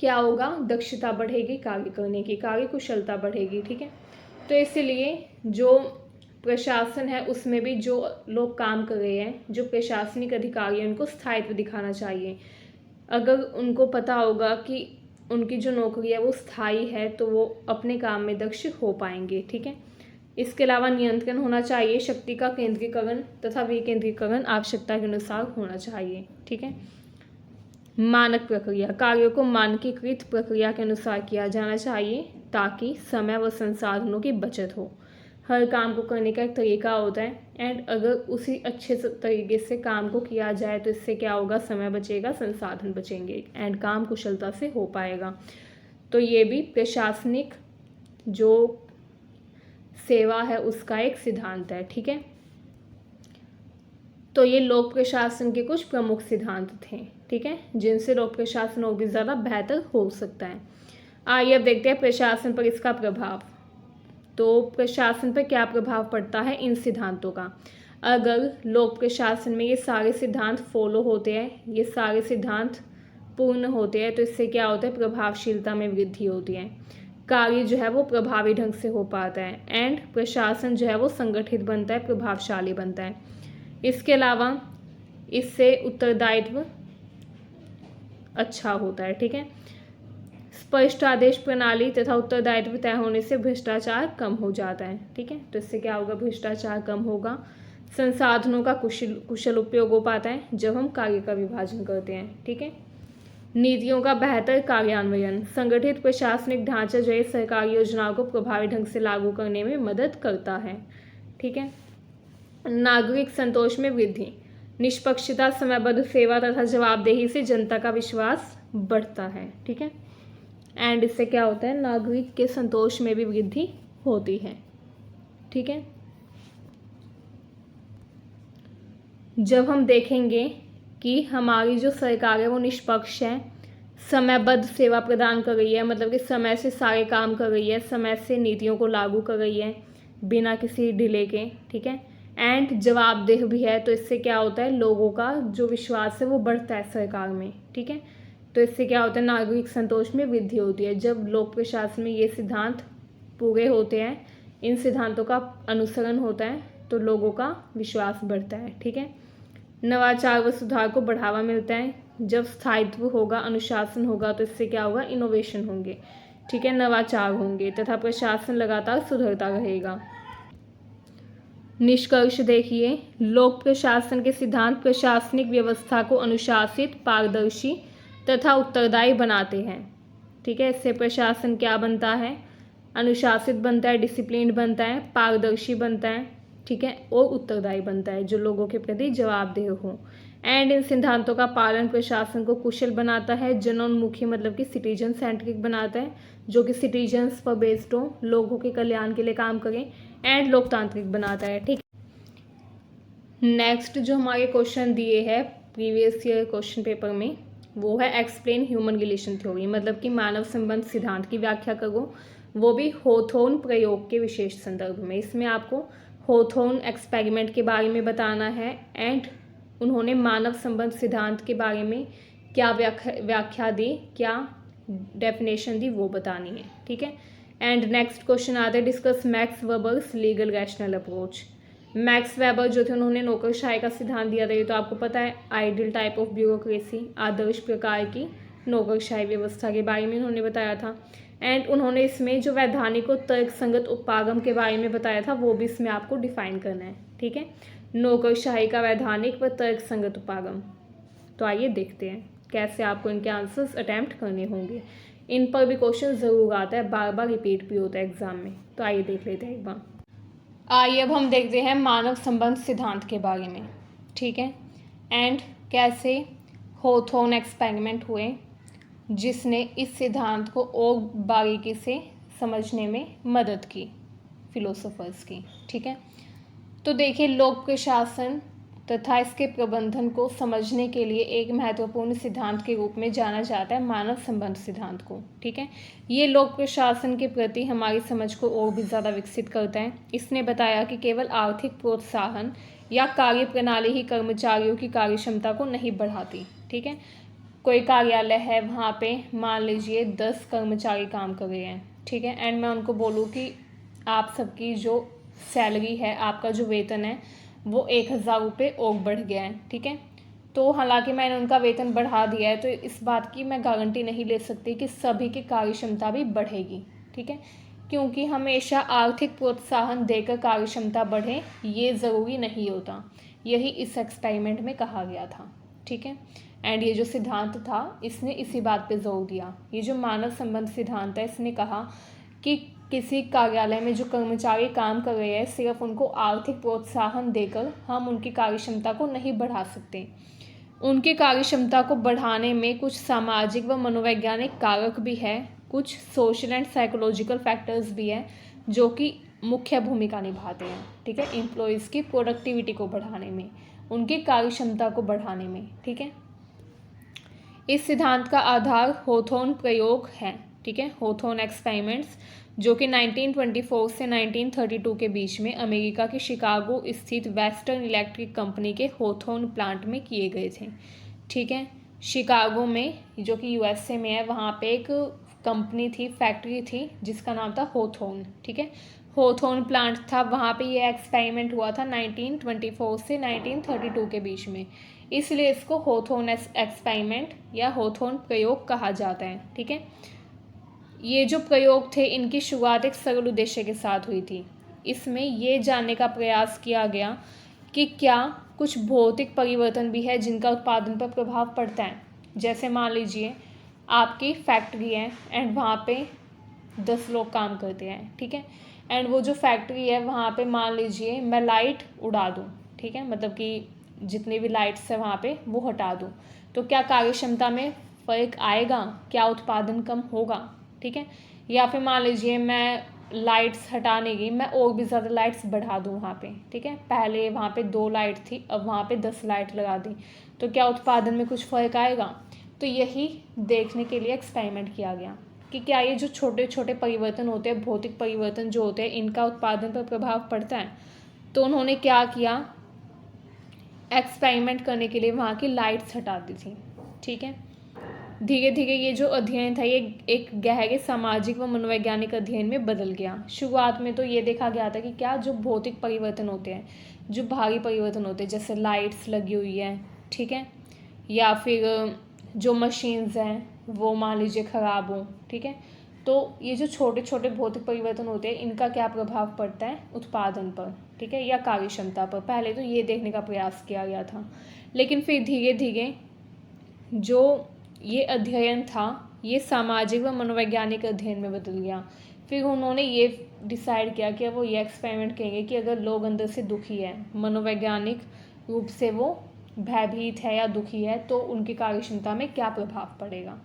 क्या होगा, दक्षता बढ़ेगी, कार्य करने की कार्यकुशलता बढ़ेगी, ठीक है। तो इसलिए जो प्रशासन है उसमें भी जो लोग काम कर रहे हैं, जो प्रशासनिक अधिकारी हैं, उनको स्थायित्व दिखाना चाहिए। अगर उनको पता होगा कि उनकी जो नौकरी है वो स्थायी है, तो वो अपने काम में दक्ष हो पाएंगे, ठीक है। इसके अलावा नियंत्रण होना चाहिए, शक्ति का केंद्रीकरण तथा विकेंद्रीकरण आवश्यकता के अनुसार होना चाहिए, ठीक है। मानक प्रक्रिया, कार्यों को मानकीकृत प्रक्रिया के अनुसार किया जाना चाहिए ताकि समय व संसाधनों की बचत हो। हर काम को करने का एक तरीका होता है एंड अगर उसी अच्छे तरीके से काम को किया जाए तो इससे क्या होगा, समय बचेगा, संसाधन बचेंगे एंड काम कुशलता से हो पाएगा। तो ये भी प्रशासनिक जो सेवा है उसका एक सिद्धांत है, ठीक है। तो ये लोक प्रशासन के कुछ प्रमुख सिद्धांत थे, ठीक है, जिनसे लोक प्रशासन और भी ज़्यादा बेहतर हो सकता है। आइए अब देखते हैं प्रशासन पर इसका प्रभाव। तो प्रशासन पर क्या प्रभाव पड़ता है इन सिद्धांतों का। अगर लोक प्रशासन में ये सारे सिद्धांत फॉलो होते हैं, ये सारे सिद्धांत पूर्ण होते हैं, तो इससे क्या होता है, प्रभावशीलता में वृद्धि होती है, कार्य जो है वो प्रभावी ढंग से हो पाता है एंड प्रशासन जो है वो संगठित बनता है, प्रभावशाली बनता है। इसके अलावा इससे उत्तरदायित्व अच्छा होता है, ठीक है। स्पष्ट आदेश प्रणाली तथा उत्तरदायित्व तय होने से भ्रष्टाचार कम हो जाता है, ठीक है। तो इससे क्या होगा, भ्रष्टाचार कम होगा, संसाधनों का कुशल उपयोग हो पाता है जब हम कार्य का विभाजन करते हैं, ठीक है। नीतियों का बेहतर कार्यान्वयन, संगठित प्रशासनिक ढांचा जो है सरकारी योजनाओं को प्रभावी ढंग से लागू करने में मदद करता है। ठीक है। नागरिक संतोष में वृद्धि, निष्पक्षता, समयबद्ध सेवा तथा जवाबदेही से जनता का विश्वास बढ़ता है। ठीक है। एंड इससे क्या होता है, नागरिक के संतोष में भी वृद्धि होती है। ठीक है। जब हम देखेंगे कि हमारी जो सरकार है वो निष्पक्ष है, समयबद्ध सेवा प्रदान कर रही है, मतलब कि समय से सारे काम कर रही है, समय से नीतियों को लागू कर रही है बिना किसी डिले के। ठीक है। एंड जवाबदेह भी है, तो इससे क्या होता है, लोगों का जो विश्वास है वो बढ़ता है सरकार में। ठीक है। तो इससे क्या होता है, नागरिक संतोष में वृद्धि होती है। जब लोक प्रशासन में ये सिद्धांत पूरे होते हैं, इन सिद्धांतों का अनुसरण होता है, तो लोगों का विश्वास बढ़ता है। ठीक है। नवाचार व सुधार को बढ़ावा मिलता है। जब स्थायित्व होगा, अनुशासन होगा, तो इससे क्या होगा, इनोवेशन होंगे। ठीक है, नवाचार होंगे तथा प्रशासन लगातार सुधरता रहेगा। निष्कर्ष देखिए, लोक प्रशासन के सिद्धांत प्रशासनिक व्यवस्था को अनुशासित, पारदर्शी तथा उत्तरदायी बनाते हैं। ठीक है। इससे प्रशासन क्या बनता है, अनुशासित बनता है, डिसिप्लिन बनता है, पारदर्शी बनता है। ठीक है। और उत्तरदायी बनता है, जो लोगों के प्रति जवाबदेह हो। एंड इन सिद्धांतों का पालन प्रशासन को कुशल बनाता है, जनोन्मुखी मतलब कि सिटीजन सेंट्रिक बनाता है, जो कि सिटीजन्स पर बेस्ड हो, लोगों के कल्याण के लिए काम करें, एंड लोकतांत्रिक बनाता है। ठीक। नेक्स्ट जो हमारे क्वेश्चन दिए हैं प्रीवियस ईयर क्वेश्चन पेपर में, वो है एक्सप्लेन ह्यूमन रिलेशन थ्योरी, मतलब कि मानव संबंध सिद्धांत की व्याख्या करो, वो भी होथोर्न प्रयोग के विशेष संदर्भ में। इसमें आपको होथोर्न एक्सपेरिमेंट के बारे में बताना है, एंड उन्होंने मानव संबंध सिद्धांत के बारे में क्या व्याख्या दी, क्या डेफिनेशन दी, वो बतानी है। ठीक है। एंड नेक्स्ट क्वेश्चन आता है, discuss max Weber's legal rational approach. Max Weber जो थे उन्होंने नौकरशाही का सिद्धांत दिया था, ये तो आपको पता है, आइडियल टाइप ऑफ ब्यूरोक्रेसी, आदर्श प्रकार की नौकरशाही व्यवस्था के बारे में उन्होंने बताया था। एंड उन्होंने इसमें जो वैधानिक और तर्कसंगत उपागम के बारे में बताया था, वो भी इसमें आपको डिफाइन करना है। ठीक है। नौकरशाही का वैधानिक व तर्कसंगत उपागम, तो आइए देखते हैं कैसे आपको इनके आंसर्स अटैम्प्ट करने होंगे। इन पर भी क्वेश्चन ज़रूर आता है, बार बार रिपीट भी होता है एग्जाम में, तो आइए देख लेते हैं एक बार। आइए अब हम देखते हैं मानव संबंध सिद्धांत के बारे में। ठीक है। एंड कैसे होथोर्न एक्सपेरिमेंट हुए जिसने इस सिद्धांत को और बारीकी से समझने में मदद की फिलोसोफर्स की। ठीक है। तो देखिए, लोक प्रशासन तथा इसके प्रबंधन को समझने के लिए एक महत्वपूर्ण सिद्धांत के रूप में जाना जाता है मानव संबंध सिद्धांत को। ठीक है। ये लोक प्रशासन के प्रति हमारी समझ को और भी ज़्यादा विकसित करता है। इसने बताया कि केवल आर्थिक प्रोत्साहन या कार्य प्रणाली ही कर्मचारियों की कार्यक्षमता को नहीं बढ़ाती। ठीक है। कोई कार्यालय है, वहाँ पे मान लीजिए 10 कर्मचारी काम कर रहे हैं। ठीक है। एंड मैं उनको बोलूँ कि आप सबकी जो सैलरी है, आपका जो वेतन है, वो 1000 रुपये और बढ़ गया है। ठीक है। तो हालांकि मैंने उनका वेतन बढ़ा दिया है, तो इस बात की मैं गारंटी नहीं ले सकती कि सभी की कार्यक्षमता भी बढ़ेगी। ठीक है। क्योंकि हमेशा आर्थिक प्रोत्साहन देकर कार्यक्षमता बढ़े, ये ज़रूरी नहीं होता। यही इस एक्सपेरिमेंट में कहा गया था। ठीक है। एंड ये जो सिद्धांत था, इसने इसी बात पे जोर दिया। ये जो मानव संबंध सिद्धांत है, इसने कहा कि किसी कार्यालय में जो कर्मचारी काम कर रहे हैं, सिर्फ उनको आर्थिक प्रोत्साहन देकर हम उनकी कार्यक्षमता को नहीं बढ़ा सकते। उनकी कार्यक्षमता को बढ़ाने में कुछ सामाजिक व मनोवैज्ञानिक कारक भी है, कुछ सोशल एंड साइकोलॉजिकल फैक्टर्स भी हैं, जो कि मुख्य भूमिका निभाते हैं। ठीक है। एम्प्लॉयज़ की प्रोडक्टिविटी को बढ़ाने में, उनकी कार्यक्षमता को बढ़ाने में। ठीक है। इस सिद्धांत का आधार होथोर्न प्रयोग है। ठीक है। होथोर्न एक्सपेरिमेंट्स जो कि 1924 से 1932 के बीच में अमेरिका के शिकागो स्थित वेस्टर्न इलेक्ट्रिक कंपनी के होथोर्न प्लांट में किए गए थे। ठीक है। शिकागो में, जो कि यूएसए में है, वहाँ पे एक कंपनी थी, फैक्ट्री थी, जिसका नाम था होथोर्न। ठीक है। होथोर्न प्लांट था, वहाँ पे ये एक्सपेरिमेंट हुआ था 1924 से 1932 के बीच में, इसलिए इसको होथोर्न एक्सपेरिमेंट या होथोर्न प्रयोग कहा जाता है। ठीक है। ये जो प्रयोग थे, इनकी शुरुआत एक सरल उद्देश्य के साथ हुई थी। इसमें ये जानने का प्रयास किया गया कि क्या कुछ भौतिक परिवर्तन भी है जिनका उत्पादन पर प्रभाव पड़ता है। जैसे मान लीजिए आपकी फैक्ट्री है एंड वहाँ पे 10 लोग काम करते हैं, ठीक है, एंड वो जो फैक्ट्री है वहाँ पे मान लीजिए मैं लाइट उड़ा दूँ, ठीक है, मतलब कि जितनी भी लाइट्स है वहाँ पे वो हटा दूँ, तो क्या कार्य क्षमता में फ़र्क आएगा, क्या उत्पादन कम होगा, ठीक है। या फिर मान लीजिए मैं लाइट्स हटाने की मैं और भी ज़्यादा लाइट्स बढ़ा दूँ वहाँ पे, ठीक है, पहले वहाँ पे 2 लाइट थी, अब वहाँ पे 10 लाइट लगा दी, तो क्या उत्पादन में कुछ फ़र्क आएगा। तो यही देखने के लिए एक्सपेरिमेंट किया गया कि क्या ये जो छोटे छोटे परिवर्तन होते हैं, भौतिक परिवर्तन जो होते हैं, इनका उत्पादन पर प्रभाव पड़ता है। तो उन्होंने क्या किया, एक्सपेरिमेंट करने के लिए वहाँ की लाइट्स हटा दी थी, ठीक है। धीरे धीरे ये जो अध्ययन था ये एक गहरे सामाजिक व मनोवैज्ञानिक अध्ययन में बदल गया। शुरुआत में तो ये देखा गया था कि क्या जो भौतिक परिवर्तन होते हैं, जो भारी परिवर्तन होते हैं, जैसे लाइट्स लगी हुई है, ठीक है, या फिर जो मशीन्स हैं वो मान लीजिए ख़राब हो, ठीक है, तो ये जो छोटे छोटे भौतिक परिवर्तन होते हैं इनका क्या प्रभाव पड़ता है उत्पादन पर, ठीक है, या कार्य क्षमता पर। पहले तो ये देखने का प्रयास किया गया था, लेकिन फिर धीरे धीरे जो ये अध्ययन था ये सामाजिक व मनोवैज्ञानिक अध्ययन में बदल गया। फिर उन्होंने ये डिसाइड किया कि अब वो ये एक्सपेरिमेंट करेंगे कि अगर लोग अंदर से दुखी है, मनोवैज्ञानिक रूप से वो भयभीत है या दुखी है, तो उनकी कार्य क्षमता में क्या प्रभाव पड़ेगा,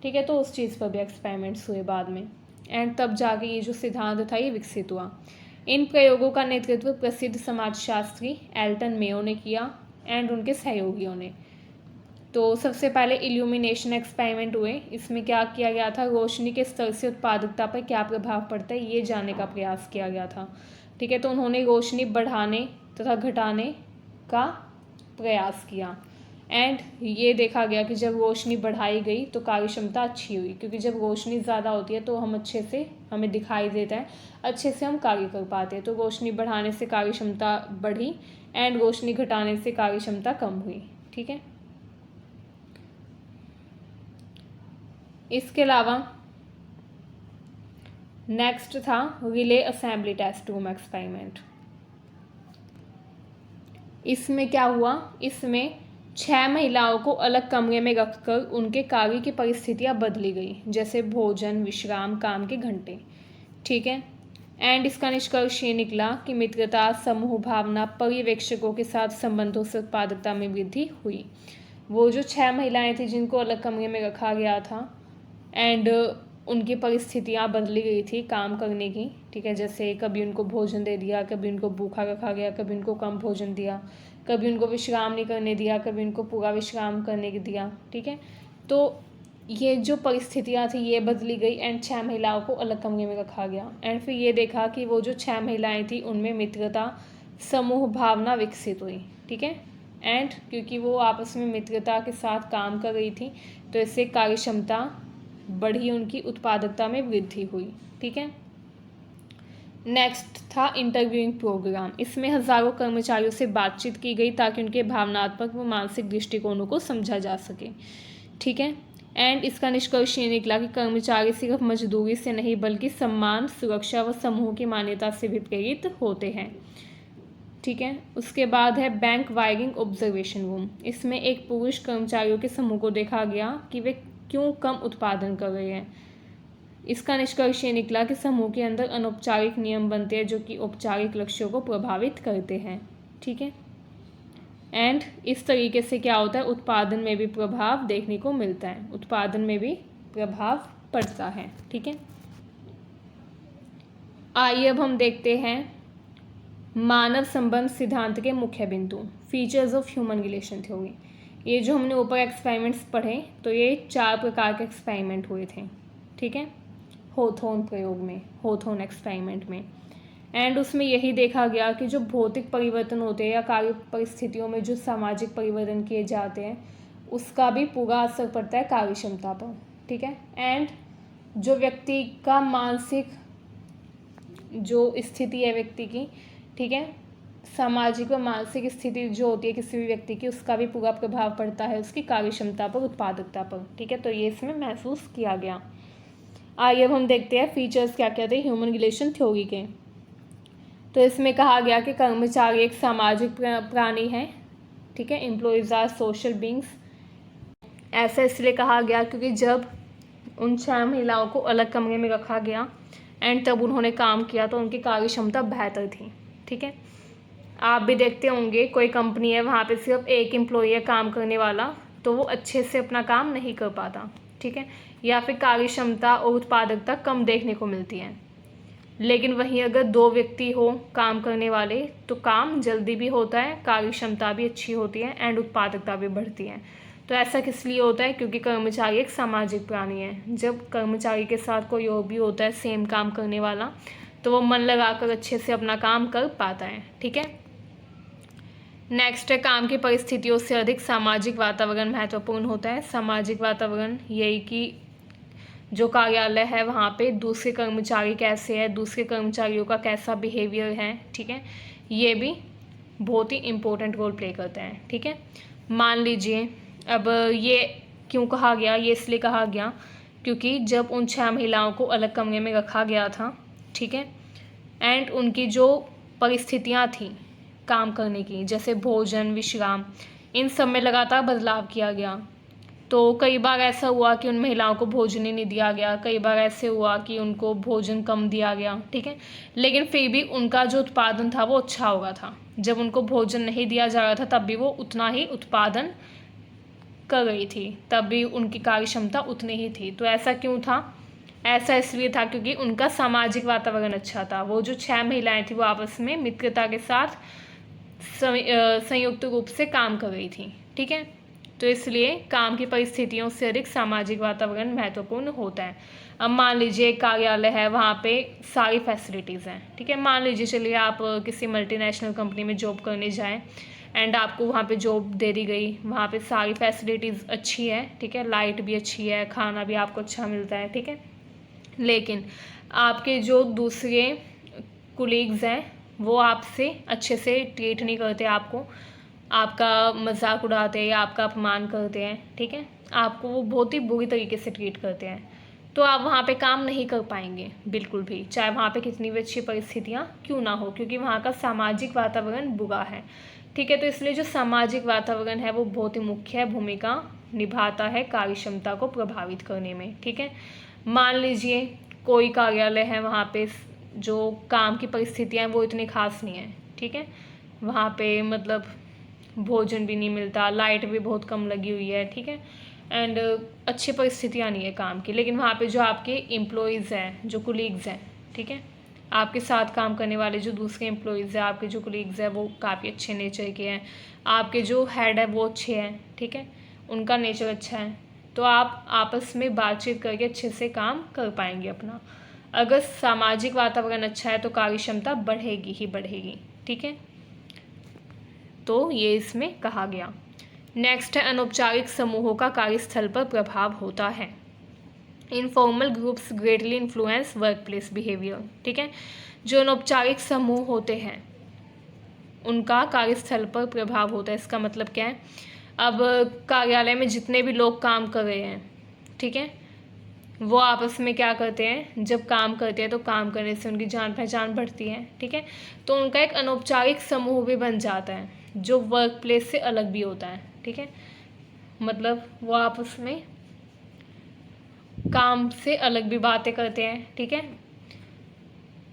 ठीक है। तो उस चीज़ पर भी एक्सपेरिमेंट्स हुए बाद में, एंड तब जाके ये जो सिद्धांत था ये विकसित हुआ। इन प्रयोगों का नेतृत्व प्रसिद्ध समाजशास्त्री एल्टन मेयो ने किया एंड उनके सहयोगियों ने। तो सबसे पहले इल्यूमिनेशन एक्सपेरिमेंट हुए। इसमें क्या किया गया था, रोशनी के स्तर से उत्पादकता पर क्या प्रभाव पड़ता है ये जानने का प्रयास किया गया था, ठीक है। तो उन्होंने रोशनी बढ़ाने तथा घटाने का प्रयास किया एंड ये देखा गया कि जब रोशनी बढ़ाई गई तो कार्य क्षमता अच्छी हुई, क्योंकि जब रोशनी ज़्यादा होती है तो हम अच्छे से, हमें दिखाई देता है, अच्छे से हम कार्य कर पाते हैं। तो रोशनी बढ़ाने से कार्य क्षमता बढ़ी एंड रोशनी घटाने से कार्य क्षमता कम हुई, ठीक है। इसके अलावा नेक्स्ट था relay assembly test room experiment. इसमें क्या हुआ, इसमें 6 महिलाओं को अलग कमरे में रखकर उनके कार्य की परिस्थितियां बदली गई, जैसे भोजन, विश्राम, काम के घंटे, ठीक है। एंड इसका निष्कर्ष ये निकला कि मित्रता, समूह भावना, पर्यवेक्षकों के साथ संबंधों से उत्पादकता में वृद्धि हुई। वो जो 6 महिलाएं थी जिनको अलग कमरे में रखा गया था एंड उनकी परिस्थितियाँ बदली गई थी काम करने की, ठीक है, जैसे कभी उनको भोजन दे दिया, कभी उनको भूखा रखा गया, कभी उनको कम भोजन दिया, कभी उनको विश्राम नहीं करने दिया, कभी उनको पूरा विश्राम करने दिया, ठीक है। तो ये जो परिस्थितियाँ थी ये बदली गई एंड 6 महिलाओं को अलग कमरे में रखा गया एंड फिर ये देखा कि वो जो 6 महिलाएं थी उनमें मित्रता, समूह भावना विकसित हुई, ठीक है। एंड क्योंकि वो आपस में मित्रता के साथ काम कर रही थी तो इससे कार्य क्षमता बढ़ी, उनकी उत्पादकता में वृद्धि हुई, ठीक है। नेक्स्ट था इंटरव्यूइंग प्रोग्राम। इसमें हज़ारों कर्मचारियों से बातचीत की गई ताकि उनके भावनात्मक व मानसिक दृष्टिकोणों को समझा जा सके, ठीक है। एंड इसका निष्कर्ष ये निकला कि कर्मचारी सिर्फ मजदूरी से नहीं बल्कि सम्मान, सुरक्षा व समूह की मान्यता से भी प्रेरित होते हैं, ठीक है। उसके बाद है बैंक वायरिंग ऑब्जर्वेशन रूम। इसमें एक पुरुष कर्मचारियों के समूह को देखा गया कि वे क्यों कम उत्पादन कर रहे हैं। इसका निष्कर्ष ये निकला कि समूह के अंदर अनौपचारिक नियम बनते हैं जो कि औपचारिक लक्ष्यों को प्रभावित करते हैं, ठीक है। एंड इस तरीके से क्या होता है, उत्पादन में भी प्रभाव देखने को मिलता है, उत्पादन में भी प्रभाव पड़ता है, ठीक है। आइए अब हम देखते हैं मानव संबंध सिद्धांत के मुख्य बिंदु, features of human relation theory. ये जो हमने ऊपर एक्सपेरिमेंट्स पढ़े तो ये 4 प्रकार के एक्सपेरिमेंट हुए थे, ठीक है, होथोन प्रयोग में, होथोन एक्सपेरिमेंट में। एंड उसमें यही देखा गया कि जो भौतिक परिवर्तन होते हैं या कार्य परिस्थितियों में जो सामाजिक परिवर्तन किए जाते हैं उसका भी पूरा असर पड़ता है कार्य क्षमता पर, ठीक है। एंड जो व्यक्ति का मानसिक जो स्थिति है व्यक्ति की, ठीक है, सामाजिक व मानसिक स्थिति जो होती है किसी भी व्यक्ति की, उसका भी पूरा प्रभाव पड़ता है उसकी कार्य क्षमता पर, उत्पादकता पर, ठीक है। तो ये इसमें महसूस किया गया। आइए अब हम देखते हैं फीचर्स क्या क्या थे ह्यूमन रिलेशन थ्योरी के। तो इसमें कहा गया कि कर्मचारी एक सामाजिक प्राणी है, ठीक है, एम्प्लॉयज़ आर सोशल बींग्स। ऐसा इसलिए कहा गया क्योंकि जब उन 6 महिलाओं को अलग कमरे में रखा गया एंड तब उन्होंने काम किया तो उनकी कार्य क्षमता बेहतर थी। ठीक है, आप भी देखते होंगे कोई कंपनी है, वहाँ पे सिर्फ एक एम्प्लॉई है काम करने वाला, तो वो अच्छे से अपना काम नहीं कर पाता। ठीक है, या फिर कार्य क्षमता और उत्पादकता कम देखने को मिलती है। लेकिन वहीं अगर 2 व्यक्ति हो काम करने वाले तो काम जल्दी भी होता है, कार्य क्षमता भी अच्छी होती है एंड उत्पादकता भी बढ़ती है। तो ऐसा किस लिए होता है? क्योंकि कर्मचारी एक सामाजिक प्राणी है। जब कर्मचारी के साथ कोई और भी होता है सेम काम करने वाला, तो वो मन लगाकर अच्छे से अपना काम कर पाता है। ठीक है, नेक्स्ट है, काम की परिस्थितियों से अधिक सामाजिक वातावरण महत्वपूर्ण होता है। सामाजिक वातावरण यही कि जो कार्यालय है वहाँ पे दूसरे कर्मचारी कैसे है, दूसरे कर्मचारियों का कैसा बिहेवियर है। ठीक है, ये भी बहुत ही इम्पोर्टेंट रोल प्ले करता है। ठीक है, मान लीजिए अब ये क्यों कहा गया? ये इसलिए कहा गया क्योंकि जब उन 6 महिलाओं को अलग कमरे में रखा गया था, ठीक है, एंड उनकी जो परिस्थितियाँ थी काम करने की, जैसे भोजन, विश्राम, इन सब में लगातार बदलाव किया गया। तो कई बार ऐसा हुआ कि उन महिलाओं को भोजन ही नहीं दिया गया, कई बार ऐसे हुआ कि उनको भोजन कम दिया गया। ठीक है, लेकिन फिर भी उनका जो उत्पादन था वो अच्छा होगा था। जब उनको भोजन नहीं दिया जा रहा था तब भी वो उतना ही उत्पादन कर रही थी, तब भी उनकी कार्य क्षमता उतनी ही थी। तो ऐसा क्यों था? ऐसा इसलिए था क्योंकि उनका सामाजिक वातावरण अच्छा था। वो जो 6 महिलाएं थी वो आपस में मित्रता के साथ संयुक्त रूप से काम कर रही थी। ठीक है, तो इसलिए काम की परिस्थितियों से अधिक सामाजिक वातावरण महत्वपूर्ण होता है। अब मान लीजिए एक कार्यालय है, वहाँ पे सारी फैसिलिटीज़ हैं। ठीक है, मान लीजिए चलिए आप किसी मल्टीनेशनल कंपनी में जॉब करने जाएं एंड आपको वहाँ पे जॉब दे दी गई, वहाँ पे सारी फैसिलिटीज़ अच्छी है। ठीक है, लाइट भी अच्छी है, खाना भी आपको अच्छा मिलता है। ठीक है, लेकिन आपके जो दूसरे कुलीग्स हैं वो आपसे अच्छे से ट्रीट नहीं करते, आपका मजाक उड़ाते हैं या आपका अपमान करते हैं। ठीक है, आपको वो बहुत ही बुरी तरीके से ट्रीट करते हैं, तो आप वहाँ पे काम नहीं कर पाएंगे बिल्कुल भी, चाहे वहाँ पे कितनी भी अच्छी परिस्थितियाँ क्यों ना हो, क्योंकि वहाँ का सामाजिक वातावरण बुरा है। ठीक है, तो इसलिए जो सामाजिक वातावरण है वो बहुत ही मुख्य भूमिका निभाता है कार्य क्षमता को प्रभावित करने में। ठीक है, मान लीजिए कोई कार्यालय है, वहाँ पे जो काम की परिस्थितियाँ हैं वो इतनी खास नहीं है। ठीक है, वहाँ पे मतलब भोजन भी नहीं मिलता, लाइट भी बहुत कम लगी हुई है। ठीक है, एंड अच्छी परिस्थितियाँ नहीं है काम की, लेकिन वहाँ पे जो आपके एम्प्लॉयज़ हैं, जो कुलीग्स हैं, ठीक है, आपके साथ काम करने वाले जो दूसरे एम्प्लॉयज़ हैं, आपके जो कुलीग्स हैं वो काफ़ी अच्छे नेचर के हैं, आपके जो हेड है वो अच्छे हैं। ठीक है, उनका नेचर अच्छा है, तो आप आपस में बातचीत करके अच्छे से काम कर पाएंगे अपना। अगर सामाजिक वातावरण अच्छा है तो कार्य क्षमता बढ़ेगी ही बढ़ेगी। ठीक है, तो ये इसमें कहा गया। नेक्स्ट है, अनौपचारिक समूहों का कार्यस्थल पर प्रभाव होता है। Informal groups greatly influence work place behaviour. ठीक है, जो अनौपचारिक समूह होते हैं उनका कार्यस्थल पर प्रभाव होता है। इसका मतलब क्या है? अब कार्यालय में जितने भी लोग काम कर रहे हैं, ठीक है, वो आपस में क्या करते हैं, जब काम करते हैं तो काम करने से उनकी जान पहचान बढ़ती है। ठीक है, तो उनका एक अनौपचारिक समूह भी बन जाता है जो वर्क प्लेस से अलग भी होता है। ठीक है, मतलब वो आपस में काम से अलग भी बातें करते हैं। ठीक है,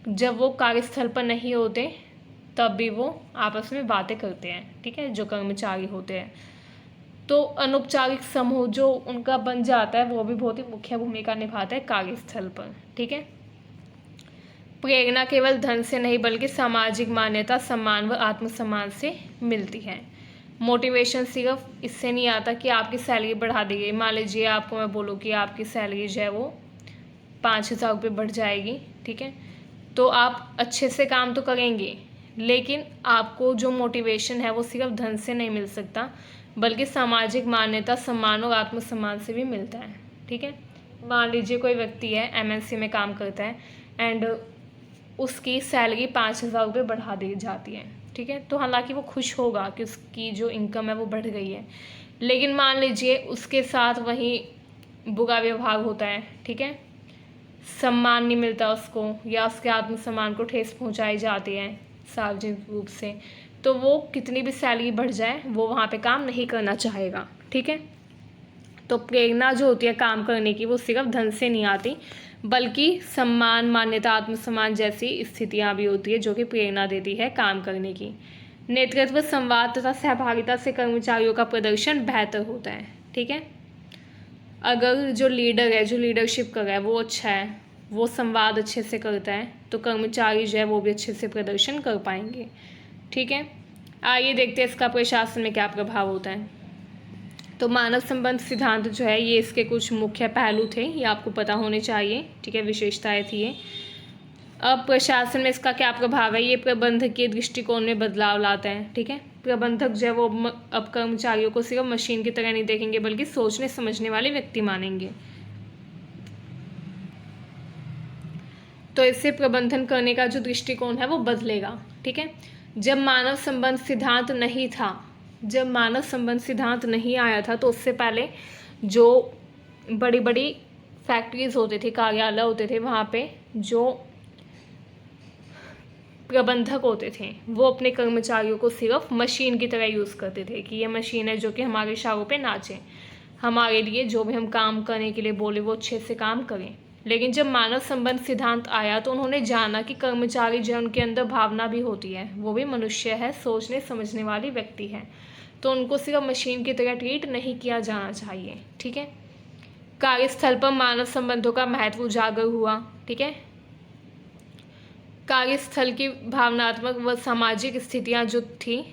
जब वो कार्यस्थल पर नहीं होते तब भी वो आपस में बातें करते हैं। ठीक है, जो कर्मचारी होते हैं, तो अनौपचारिक समूह जो उनका बन जाता है वो भी बहुत ही मुख्य भूमिका निभाता है कार्यस्थल पर। ठीक है, प्रेरणा केवल धन से नहीं बल्कि सामाजिक मान्यता, सम्मान व आत्मसम्मान से मिलती है। मोटिवेशन सिर्फ इससे नहीं आता कि आपकी सैलरी बढ़ा दी गई। मान लीजिए आपको मैं बोलूँ कि आपकी सैलरी जो है वो 5,000 रुपये बढ़ जाएगी। ठीक है, तो आप अच्छे से काम तो करेंगे, लेकिन आपको जो मोटिवेशन है वो सिर्फ धन से नहीं मिल सकता बल्कि सामाजिक मान्यता, सम्मान और आत्मसम्मान से भी मिलता है। ठीक है, मान लीजिए कोई व्यक्ति है, एमएनसी में काम करता है एंड उसकी सैलरी 5,000 रुपये बढ़ा दी जाती है। ठीक है, तो हालांकि वो खुश होगा कि उसकी जो इनकम है वो बढ़ गई है, लेकिन मान लीजिए उसके साथ वही बुरा व्यवहार होता है। ठीक है, सम्मान नहीं मिलता उसको या उसके आत्मसम्मान को ठेस पहुंचाई जाती है सार्वजनिक रूप से, तो वो कितनी भी सैलरी बढ़ जाए वो वहाँ पे काम नहीं करना चाहेगा। ठीक है, तो प्रेरणा जो होती है काम करने की वो सिर्फ धन से नहीं आती, बल्कि सम्मान, मान्यता, आत्मसम्मान जैसी स्थितियाँ भी होती है जो कि प्रेरणा देती है काम करने की। नेतृत्व, संवाद तथा सहभागिता से कर्मचारियों का प्रदर्शन बेहतर होता है। ठीक है, अगर जो लीडर है, जो लीडरशिप कर रहा है वो अच्छा है, वो संवाद अच्छे से करता है, तो कर्मचारी जो है वो भी अच्छे से प्रदर्शन कर पाएंगे। ठीक है, आइए देखते हैं इसका प्रशासन में क्या प्रभाव होता है। तो मानव संबंध सिद्धांत जो है ये इसके कुछ मुख्य पहलू थे, ये आपको पता होने चाहिए। ठीक है, विशेषताएं थी ये। अब प्रशासन में इसका क्या प्रभाव है, ये प्रबंधक के दृष्टिकोण में बदलाव लाता है। ठीक है, प्रबंधक जो है वो अब कर्मचारियों को सिर्फ मशीन की तरह नहीं देखेंगे, बल्कि सोचने समझने वाले व्यक्ति मानेंगे। तो इससे प्रबंधन करने का जो दृष्टिकोण है वो बदलेगा। ठीक है, जब मानव संबंध सिद्धांत नहीं था, जब मानव संबंध सिद्धांत नहीं आया था, तो उससे पहले जो बड़ी बड़ी फैक्ट्रीज होते थे, कार्यालय होते थे, वहाँ पे जो प्रबंधक होते थे वो अपने कर्मचारियों को सिर्फ मशीन की तरह यूज़ करते थे कि ये मशीन है जो कि हमारे इशारों पे नाचे, हमारे लिए जो भी हम काम करने के लिए बोले वो अच्छे से काम करें। लेकिन जब मानव संबंध सिद्धांत आया तो उन्होंने जाना कि कर्मचारी जो है उनके अंदर भावना भी होती है, वो भी मनुष्य है, सोचने समझने वाली व्यक्ति है, तो उनको सिर्फ मशीन की तरह ट्रीट नहीं किया जाना चाहिए। ठीक है, कार्यस्थल पर मानव संबंधों का महत्व उजागर हुआ। ठीक है, कार्यस्थल की भावनात्मक व सामाजिक स्थितियाँ जो थी,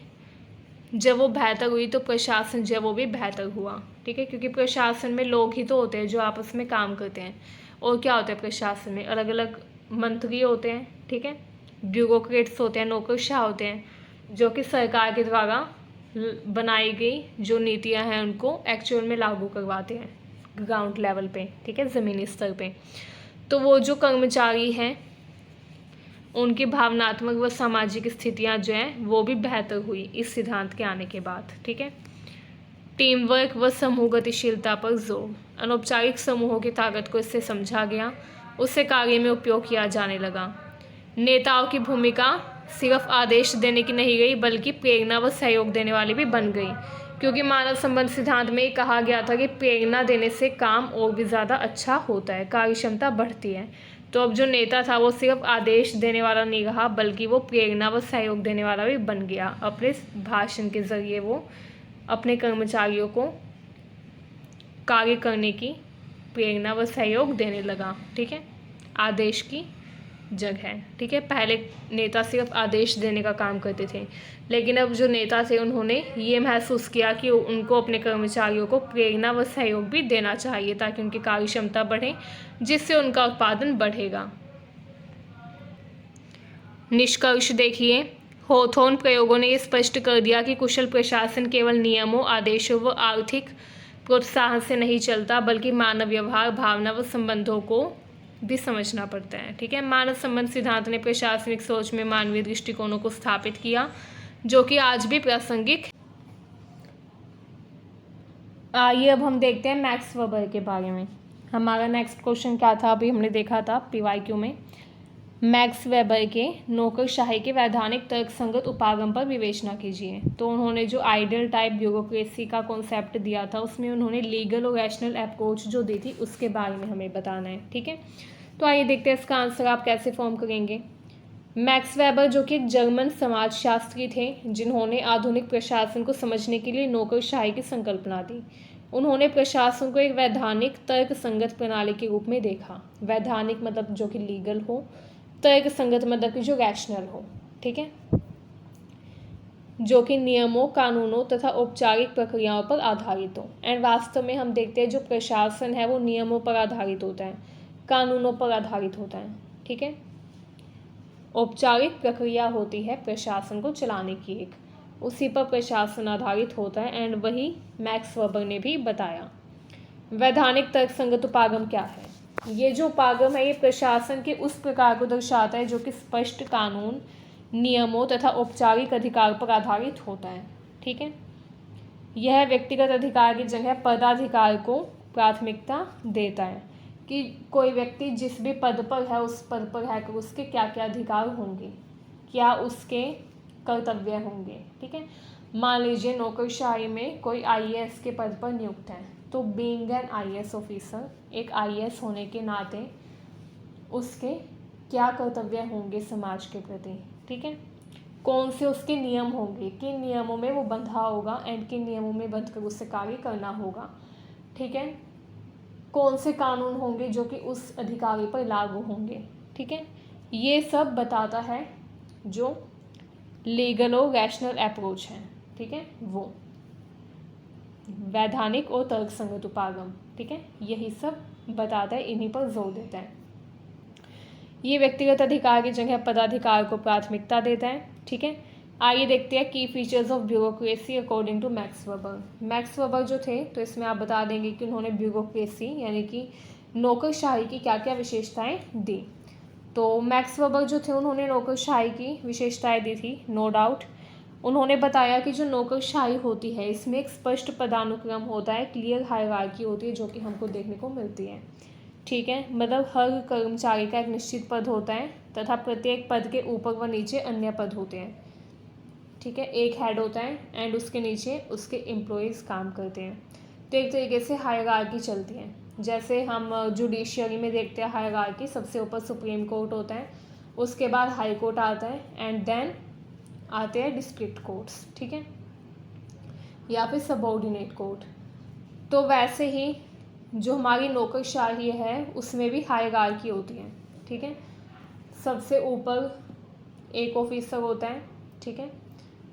जब वो बेहतर हुई तो प्रशासन जो है वो भी बेहतर हुआ। ठीक है, क्योंकि प्रशासन में लोग ही तो होते हैं जो आपस में काम करते हैं। और क्या होता है प्रशासन में, अलग अलग मंत्री होते हैं। ठीक है, ब्यूरोक्रेट्स होते हैं, नौकरशाह होते हैं, जो कि सरकार के द्वारा बनाई गई जो नीतियाँ हैं उनको एक्चुअल में लागू करवाते हैं ग्राउंड लेवल पे। ठीक है, ज़मीनी स्तर पे। तो वो जो कर्मचारी हैं उनकी भावनात्मक व सामाजिक स्थितियां जो हैं वो भी बेहतर हुई इस सिद्धांत के आने के बाद। ठीक है, टीम वर्क व समूह गतिशीलता पर जोर, अनौपचारिक समूहों की ताकत को इससे समझा गया, उससे कार्य में उपयोग किया जाने लगा। नेताओं की भूमिका सिर्फ आदेश देने की नहीं गई, बल्कि प्रेरणा व सहयोग देने वाली भी बन गई, क्योंकि मानव संबंध सिद्धांत में कहा गया था कि प्रेरणा देने से काम और भी ज़्यादा अच्छा होता है, कार्यक्षमता बढ़ती है। तो अब जो नेता था वो सिर्फ आदेश देने वाला नहीं रहा, बल्कि वो प्रेरणा व सहयोग देने वाला भी बन गया। अपने भाषण के ज़रिए वो अपने कर्मचारियों को कार्य करने की प्रेरणा व सहयोग देने लगा। ठीक है, आदेश की जगह। ठीक है, पहले नेता सिर्फ आदेश देने का काम करते थे, लेकिन अब जो नेता थे उन्होंने ये महसूस किया कि उनको अपने कर्मचारियों को प्रेरणा व सहयोग भी देना चाहिए, ताकि उनकी कार्यक्षमता बढ़े, जिससे उनका उत्पादन बढ़ेगा। निष्कर्ष देखिए, हॉथॉर्न प्रयोगों ने ये स्पष्ट कर दिया कि कुशल प्रशासन केवल नियमों, आदेशों व आर्थिक प्रोत्साहन से नहीं चलता, बल्कि मानव व्यवहार, भावना व संबंधों को भी समझना पड़ता है। ठीक है, मानव संबंध सिद्धांत ने प्रशासनिक सोच में मानवीय दृष्टिकोणों को स्थापित किया, जो कि आज भी प्रासंगिक। आइए अब हम देखते हैं मैक्स वेबर के बारे में। हमारा नेक्स्ट क्वेश्चन क्या था, अभी हमने देखा था पीवाईक्यू में। मैक्स वेबर के नौकरशाही के वैधानिक तर्कसंगत उपागम पर विवेचना कीजिए। तो उन्होंने जो आइडियल टाइप ब्यूरोक्रेसी का कॉन्सेप्ट दिया था उसमें उन्होंने लीगल और रैशनल अप्रोच जो दी थी उसके बारे में हमें बताना है। ठीक है, तो आइए देखते हैं इसका आंसर आप कैसे फॉर्म करेंगे। मैक्स वेबर जो कि एक जर्मन समाजशास्त्री थे, जिन्होंने आधुनिक प्रशासन को समझने के लिए नौकरशाही की संकल्पना दी। उन्होंने प्रशासन को एक वैधानिक तर्क संगत प्रणाली के रूप में देखा। वैधानिक मतलब जो कि लीगल हो, तर्क संगत मतलब कि जो रैशनल हो। ठीक है, जो कि नियमों, कानूनों तथा औपचारिक प्रक्रियाओं पर आधारित हो। एंड वास्तव में हम देखते हैं जो प्रशासन है वो नियमों पर आधारित होता है, कानूनों पर आधारित होता है। ठीक है, औपचारिक प्रक्रिया होती है प्रशासन को चलाने की एक, उसी पर प्रशासन आधारित होता है। एंड वही मैक्स वेबर ने भी बताया। वैधानिक तर्कसंगत उपागम क्या है? ये जो उपागम है ये प्रशासन के उस प्रकार को दर्शाता है जो कि स्पष्ट कानून, नियमों तथा औपचारिक अधिकार पर आधारित होता है। ठीक है, यह व्यक्तिगत अधिकार की जगह पदाधिकार को प्राथमिकता देता है कि कोई व्यक्ति जिस भी पद पर है उस पद पर है कि उसके क्या क्या अधिकार होंगे, क्या उसके कर्तव्य होंगे। ठीक है, मान लीजिए नौकरशाही में कोई आईएएस के पद पर नियुक्त है, तो बीइंग एन IAS ऑफिसर, एक IAS होने के नाते उसके क्या कर्तव्य होंगे समाज के प्रति, ठीक है। कौन से उसके नियम होंगे, किन नियमों में वो बंधा होगा एंड किन नियमों में बंध कर उससे कार्य करना होगा, ठीक है। कौन से कानून होंगे जो कि उस अधिकारी पर लागू होंगे, ठीक है। ये सब बताता है जो लीगल और रैशनल अप्रोच है, ठीक है, वो वैधानिक और तर्कसंगत उपागम, ठीक है, यही सब बताता है, इन्हीं पर जोर देता है। ये व्यक्तिगत अधिकार की जगह पदाधिकार को प्राथमिकता देता है, ठीक है। आइए देखते हैं की features of bureaucracy according to Max Weber. Max Weber जो थे तो इसमें आप बता देंगे कि उन्होंने ब्यूरोक्रेसी यानी कि नौकरशाही की क्या क्या विशेषताएं दी। तो मैक्स वेबर जो थे उन्होंने नौकरशाही की विशेषताएं दी थी, नो डाउट। उन्होंने बताया कि जो नौकरशाही होती है इसमें एक स्पष्ट पदानुक्रम होता है, क्लियर हायरार्की होती है जो कि हमको देखने को मिलती है, ठीक है। मतलब हर कर्मचारी का एक निश्चित पद होता है तथा प्रत्येक पद के ऊपर व नीचे अन्य पद होते हैं, ठीक है। एक हेड होता है एंड उसके नीचे उसके एम्प्लॉयज़ काम करते हैं। तो एक तरीके से हायरार्की चलती है। जैसे हम जुडिशियरी में देखते हैं हायरार्की, सबसे ऊपर सुप्रीम कोर्ट होता है, उसके बाद हाई कोर्ट आता है एंड देन आते हैं डिस्ट्रिक्ट कोर्ट्स, ठीक है, या फिर सबऑर्डिनेट कोर्ट। तो वैसे ही जो हमारी नौकरशाही है उसमें भी हायरार्की होती है, ठीक है। सबसे ऊपर एक ऑफिसर होता है, ठीक है,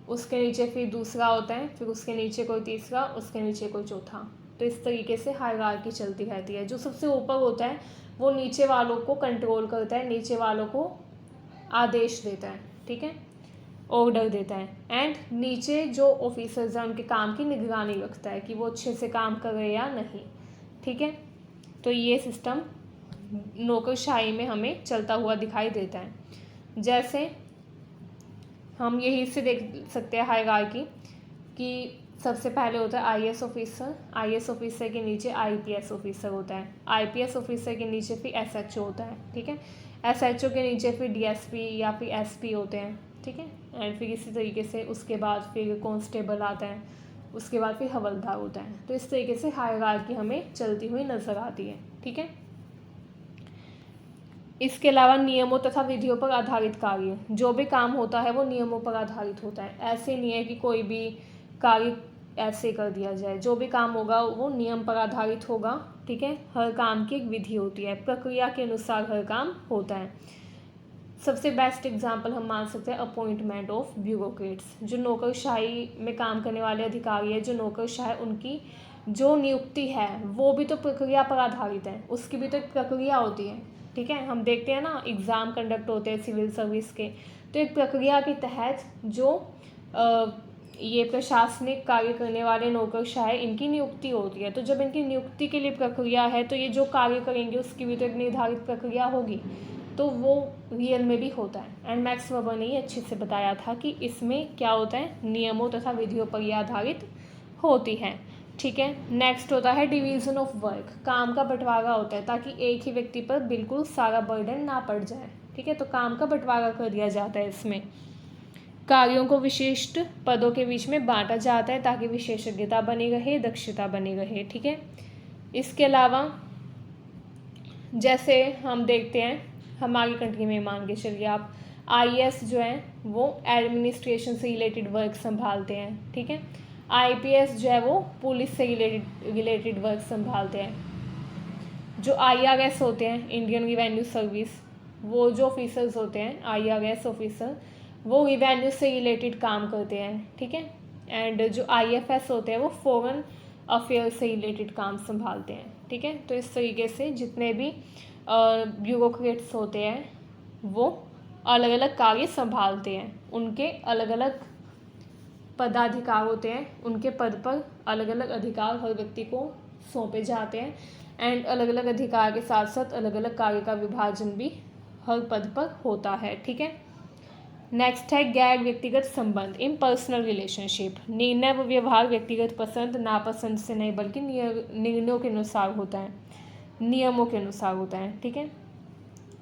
उसके नीचे फिर दूसरा होता है, फिर उसके नीचे कोई तीसरा, उसके नीचे कोई चौथा। तो इस तरीके से हायरार्की चलती रहती है। जो सबसे ऊपर होता है वो नीचे वालों को कंट्रोल करता है, नीचे वालों को आदेश देता है, ठीक है, ऑर्डर देता है। एंड नीचे जो ऑफिसर्स हैं उनके काम की निगरानी रखता है कि वो अच्छे से काम कर रहे हैं या नहीं, ठीक है। तो ये सिस्टम नौकरशाही में हमें चलता हुआ दिखाई देता है। जैसे हम यही से देख सकते हैं हायरार्की कि सबसे पहले होता है IAS ऑफिसर, IAS ऑफिसर के नीचे IPS ऑफिसर होता है, IPS ऑफिसर के नीचे फिर SHO होता है, ठीक है, SHO के नीचे फिर DSP या फिर SP होते हैं, ठीक है। एंड फिर इसी तरीके से उसके बाद फिर कांस्टेबल आता है, उसके बाद फिर हवलदार होता है। तो इस तरीके से हायरार्की हमें चलती हुई नजर आती है, ठीक है। इसके अलावा नियमों तथा विधियों पर आधारित कार्य, जो भी काम होता है वो नियमों पर आधारित होता है। ऐसे नहीं है कि कोई भी कार्य ऐसे कर दिया जाए, जो भी काम होगा वो नियम पर आधारित होगा, ठीक है। हर काम की एक विधि होती है, प्रक्रिया के अनुसार हर काम होता है। सबसे बेस्ट एग्जांपल हम मान सकते हैं अपॉइंटमेंट ऑफ ब्यूरोक्रेट्स। जो नौकरशाही में काम करने वाले अधिकारी है, जो नौकरशाही, उनकी जो नियुक्ति है वो भी तो प्रक्रिया पर आधारित है, उसकी भी तो एक प्रक्रिया होती है, ठीक है। हम देखते हैं ना एग्ज़ाम कंडक्ट होते हैं सिविल सर्विस के, तो एक प्रक्रिया के तहत जो ये प्रशासनिक कार्य करने वाले नौकरशाही इनकी नियुक्ति होती है। तो जब इनकी नियुक्ति के लिए प्रक्रिया है तो ये जो कार्य करेंगे उसकी भी तो एक निर्धारित प्रक्रिया होगी, तो वो रियल में भी होता है। एंड मैक्स वेबर ने ये अच्छे से बताया था कि इसमें क्या होता है, नियमों तथा विधियों पर यह आधारित होती है, ठीक है। नेक्स्ट होता है डिवीज़न ऑफ वर्क, काम का बंटवारा होता है ताकि एक ही व्यक्ति पर बिल्कुल सारा बर्डन ना पड़ जाए, ठीक है। तो काम का बंटवारा कर दिया जाता है। इसमें कार्यों को विशिष्ट पदों के बीच में बांटा जाता है ताकि विशेषज्ञता बनी रहे, दक्षता बनी रहे, ठीक है। इसके अलावा जैसे हम देखते हैं हमारी कंट्री में, मान के चलिए आप, IAS जो है वो एडमिनिस्ट्रेशन से रिलेटेड वर्क संभालते हैं, ठीक है। IPS जो है वो पुलिस से रिलेटेड वर्क संभालते हैं। जो IRS होते हैं, इंडियन रिवेन्यू सर्विस, वो जो ऑफिसर्स होते हैं IRS ऑफिसर, वो रिवेन्यू से रिलेटेड काम करते हैं, ठीक है। एंड जो IFS होते हैं वो फॉरेन अफेयर्स से रिलेटेड काम संभालते हैं, ठीक है। तो इस तरीके से जितने भी ब्यूरोक्रेट्स होते हैं वो अलग अलग कार्य संभालते हैं, उनके अलग अलग पदाधिकार होते हैं, उनके पद पर अलग अलग अधिकार हर व्यक्ति को सौंपे जाते हैं। एंड अलग अलग अधिकार के साथ साथ अलग अलग कार्य का विभाजन भी हर पद पर होता है, ठीक है। नेक्स्ट है गैर व्यक्तिगत संबंध, इम्पर्सनल रिलेशनशिप। निर्णय व व्यवहार व्यक्तिगत पसंद नापसंद से नहीं बल्कि निर्णयों के अनुसार होता है, नियमों के अनुसार होता है, ठीक है।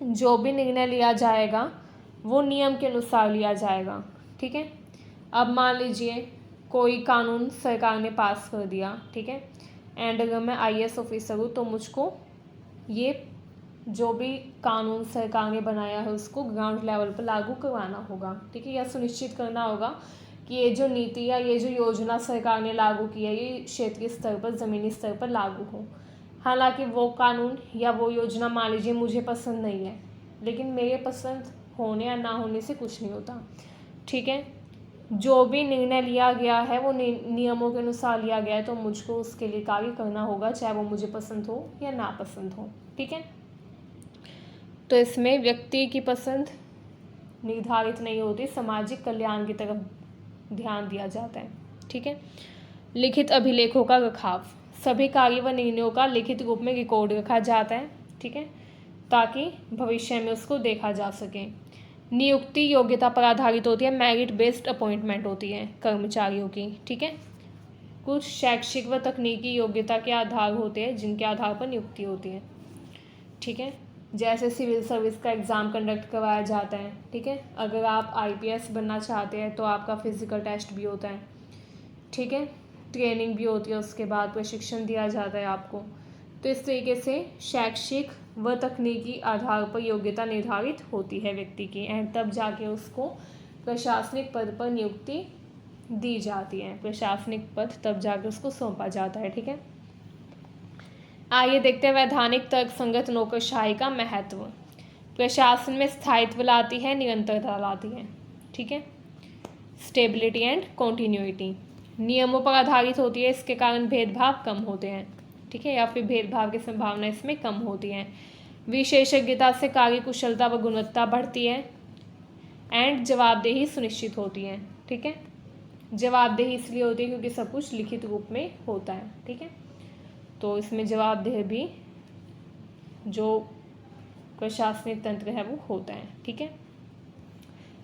जो भी निर्णय लिया जाएगा वो नियम के अनुसार लिया जाएगा, ठीक है। अब मान लीजिए कोई कानून सरकार ने पास कर दिया, ठीक है, एंड अगर मैं IAS ऑफिसर हूँ तो मुझको ये जो भी कानून सरकार ने बनाया है उसको ग्राउंड लेवल पर लागू करवाना होगा, ठीक है। यह सुनिश्चित करना होगा कि ये जो नीति या ये जो योजना सरकार ने लागू की है ये क्षेत्रीय स्तर पर, ज़मीनी स्तर पर लागू हो। हालांकि वो कानून या वो योजना मान लीजिए मुझे पसंद नहीं है, लेकिन मेरे पसंद होने या ना होने से कुछ नहीं होता, ठीक है। जो भी निर्णय लिया गया है वो नियमों के अनुसार लिया गया है, तो मुझको उसके लिए कार्य करना होगा, चाहे वो मुझे पसंद हो या ना पसंद हो, ठीक है। तो इसमें व्यक्ति की पसंद निर्धारित नहीं होती, सामाजिक कल्याण की तरफ ध्यान दिया जाता है, ठीक है। लिखित अभिलेखों का रखाव, सभी कार्य व निर्णयों का लिखित रूप में रिकॉर्ड रखा जाता है, ठीक है, ताकि भविष्य में उसको देखा जा सके। नियुक्ति योग्यता पर आधारित होती है, मेरिट बेस्ड अपॉइंटमेंट होती है कर्मचारियों की, ठीक है। कुछ शैक्षिक व तकनीकी योग्यता के आधार होते हैं जिनके आधार पर नियुक्ति होती है, ठीक है। जैसे सिविल सर्विस का एग्ज़ाम कंडक्ट करवाया जाता है, ठीक है। अगर आप IPS बनना चाहते हैं तो आपका फिजिकल टेस्ट भी होता है, ठीक है, ट्रेनिंग भी होती है, उसके बाद प्रशिक्षण दिया जाता है आपको। तो इस तरीके से शैक्षिक व तकनीकी आधार पर योग्यता निर्धारित होती है व्यक्ति की, एंड तब जाके उसको प्रशासनिक पद पर नियुक्ति दी जाती है। प्रशासनिक पद तब जाके उसको सौंपा जाता है, ठीक है। आइए देखते हैं वैधानिक तर्कसंगत नौकरशाही का महत्व। प्रशासन में स्थायित्व लाती है, निरंतरता लाती है, ठीक है। स्टेबिलिटी एंड कॉन्टिन्यूटी, नियमों पर आधारित होती है, इसके कारण भेदभाव कम होते हैं, ठीक है, या फिर भेदभाव की संभावना इसमें कम होती है। विशेषज्ञता से कार्य कुशलता व गुणवत्ता बढ़ती है, एंड जवाबदेही सुनिश्चित होती है, ठीक है। जवाबदेही इसलिए होती है क्योंकि सब कुछ लिखित रूप में होता है, ठीक है। तो इसमें जवाबदेह भी जो प्रशासनिक तंत्र है वो होता है, ठीक है।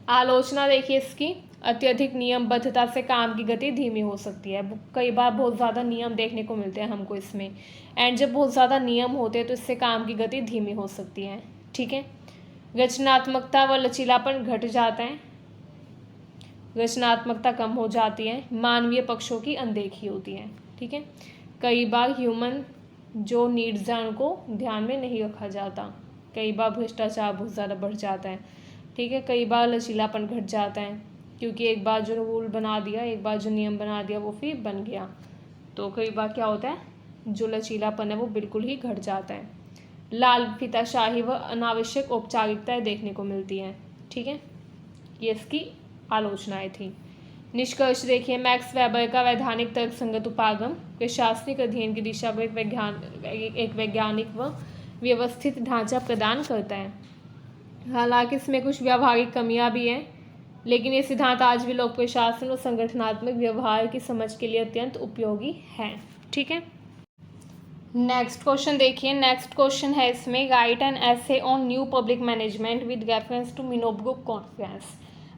आलोचना देखिए इसकी, अत्यधिक नियमबद्धता से काम की गति धीमी हो सकती है। कई बार बहुत ज़्यादा नियम देखने को मिलते हैं हमको इसमें, एंड जब बहुत ज़्यादा नियम होते हैं तो इससे काम की गति धीमी हो सकती है, ठीक है। रचनात्मकता व लचीलापन घट जाता है, रचनात्मकता कम हो जाती है। मानवीय पक्षों की अनदेखी होती है, ठीक है। कई बार ह्यूमन जो नीड्स हैं उनको ध्यान में नहीं रखा जाता, कई बार भ्रष्टाचार बहुत ज़्यादा बढ़ जाता है, ठीक है। कई बार लचीलापन घट जाता है क्योंकि एक बार जो रूल बना दिया, एक बार जो नियम बना दिया वो फिर बन गया, तो कई बार क्या होता है जो लचीलापन है वो बिल्कुल ही घट जाता है। लालफिताशाही व अनावश्यक औपचारिकताएं देखने को मिलती हैं, ठीक है। ये इसकी आलोचनाएं थी। निष्कर्ष देखिए, मैक्स वेबर का वैधानिक तर्कसंगत उपागम प्रशासनिक अध्ययन की दिशा को एक वैज्ञानिक व व्यवस्थित ढांचा प्रदान करता है। हालांकि इसमें कुछ व्यावहारिक कमियां भी हैं, लेकिन ये सिद्धांत आज भी लोक प्रशासन और संगठनात्मक व्यवहार की समझ के लिए अत्यंत उपयोगी है, ठीक है। नेक्स्ट क्वेश्चन देखिए, नेक्स्ट क्वेश्चन है इसमें, write an essay on new public management with reference to Minnowbrook conference.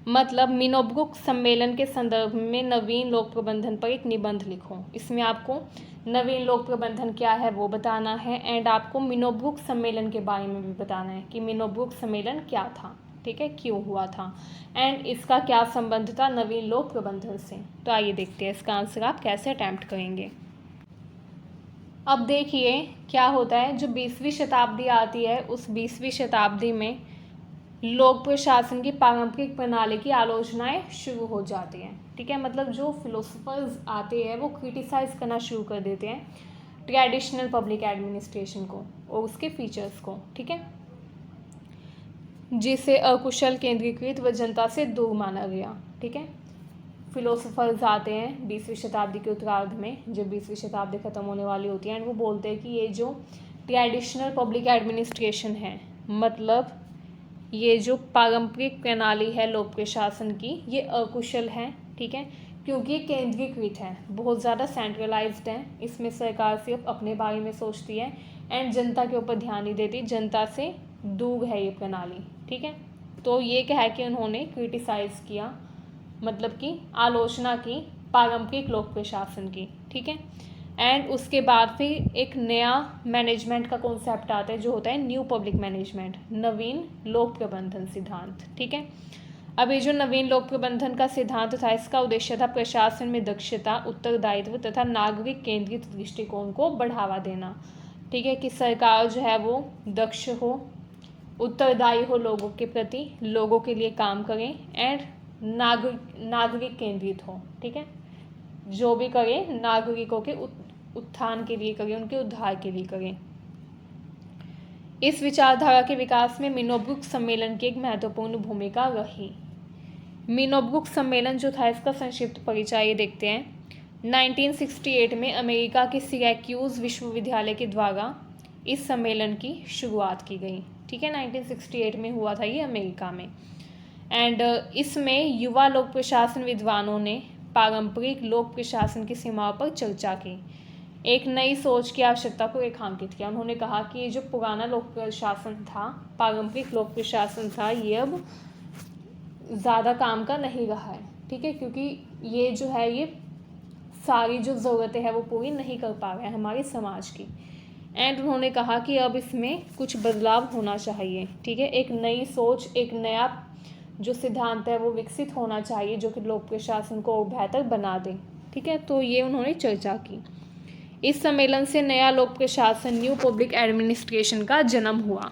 मतलब मिनोब्रुक सम्मेलन के संदर्भ में नवीन लोक प्रबंधन पर एक निबंध लिखो। इसमें आपको नवीन लोक प्रबंधन क्या है वो बताना है, एंड आपको मिनोब्रुक सम्मेलन के बारे में भी बताना है कि मिनोब्रुक सम्मेलन क्या था, ठीक है, क्यों हुआ था, एंड इसका क्या संबंध था नवीन लोक प्रबंधन से। तो आइए देखते हैं इसका आंसर आप कैसे अटैम्प्ट करेंगे। अब देखिए क्या होता है, जो 20वीं शताब्दी आती है उस 20वीं शताब्दी में लोक प्रशासन की पारंपरिक प्रणाली की आलोचनाएं शुरू हो जाती हैं, ठीक है। मतलब जो फिलोसफर्स आते हैं वो क्रिटिसाइज करना शुरू कर देते हैं ट्रेडिशनल पब्लिक एडमिनिस्ट्रेशन को और उसके फीचर्स को, ठीक है, जिसे अकुशल, केंद्रीकृत व जनता से दूर माना गया, ठीक है। फिलोसफर्स आते हैं 20वीं शताब्दी के उत्तरार्ध में, जब 20वीं शताब्दी ख़त्म होने वाली होती है, एंड वो बोलते हैं कि ये जो ट्रेडिशनल पब्लिक एडमिनिस्ट्रेशन है, मतलब ये जो पारंपरिक प्रणाली है लोक प्रशासन की, ये अकुशल है, ठीक है, क्योंकि ये केंद्रीकृत है, बहुत ज़्यादा सेंट्रलाइज्ड है। इसमें सरकार सिर्फ अपने बारे में सोचती है एंड जनता के ऊपर ध्यान नहीं देती, जनता से दूर है ये प्रणाली, ठीक है। तो ये क्या है कि उन्होंने क्रिटिसाइज़ किया, मतलब कि आलोचना की पारंपरिक लोक प्रशासन की, ठीक है। एंड उसके बाद फिर एक नया मैनेजमेंट का कॉन्सेप्ट आता है जो होता है न्यू पब्लिक मैनेजमेंट, नवीन लोक प्रबंधन सिद्धांत, ठीक है। अब ये जो नवीन लोक प्रबंधन का सिद्धांत था, इसका उद्देश्य था प्रशासन में दक्षता, उत्तरदायित्व तथा नागरिक केंद्रित दृष्टिकोण को बढ़ावा देना। ठीक है, कि सरकार जो है वो दक्ष हो, उत्तरदायी हो लोगों के प्रति, लोगों के लिए काम करें, एंड नागरिक केंद्रित हो। ठीक है, जो भी करे नागरिकों के उत्थान के लिए करें, उनके उद्धार के लिए करें। इस विचारधारा के विकास में मिनोब्रुक सम्मेलन की एक महत्वपूर्ण भूमिका रही। मिनोब्रुक सम्मेलन जो था, इसका संक्षिप्त परिचय ये देखते हैं। 1968 में अमेरिका के सिरैक्यूज विश्वविद्यालय के द्वारा इस सम्मेलन की शुरुआत की गई। ठीक है, 1968 में हुआ था ये अमेरिका में। एंड इसमें युवा लोक प्रशासन विद्वानों ने पारंपरिक लोक प्रशासन की सीमाओं पर चर्चा की, एक नई सोच की आवश्यकता को रेखांकित किया। उन्होंने कहा कि ये जो पुराना लोक प्रशासन था, पारंपरिक लोक प्रशासन था, ये अब ज़्यादा काम का नहीं रहा है। ठीक है, क्योंकि ये जो है ये सारी जो ज़रूरतें हैं वो पूरी नहीं कर पा रहा है हमारे समाज की। एंड उन्होंने कहा कि अब इसमें कुछ बदलाव होना चाहिए। ठीक है, एक नई सोच, एक नया जो सिद्धांत है वो विकसित होना चाहिए, जो कि लोक प्रशासन को बेहतर बना दे। ठीक है, तो ये उन्होंने चर्चा की। इस सम्मेलन से नया लोक प्रशासन, न्यू पब्लिक एडमिनिस्ट्रेशन का जन्म हुआ,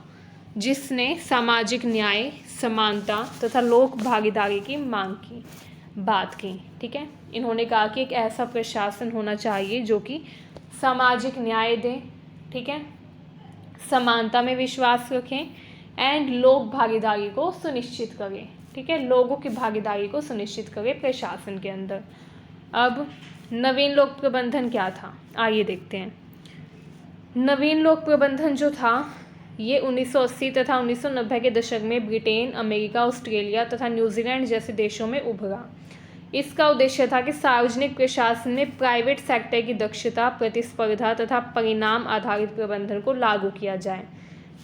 जिसने सामाजिक न्याय, समानता तथा लोक भागीदारी की बात की। ठीक है, इन्होंने कहा कि एक ऐसा प्रशासन होना चाहिए जो कि सामाजिक न्याय दे, ठीक है, समानता में विश्वास रखें, एंड लोक भागीदारी को सुनिश्चित करे। ठीक है, लोगों की भागीदारी को सुनिश्चित करे प्रशासन के अंदर। अब नवीन लोक प्रबंधन क्या था, आइए देखते हैं। नवीन लोक प्रबंधन जो था ये 1980 तथा 1990 के दशक में ब्रिटेन, अमेरिका, ऑस्ट्रेलिया तथा न्यूजीलैंड जैसे देशों में उभरा। इसका उद्देश्य था कि सार्वजनिक प्रशासन में प्राइवेट सेक्टर की दक्षता, प्रतिस्पर्धा तथा परिणाम आधारित प्रबंधन को लागू किया जाए।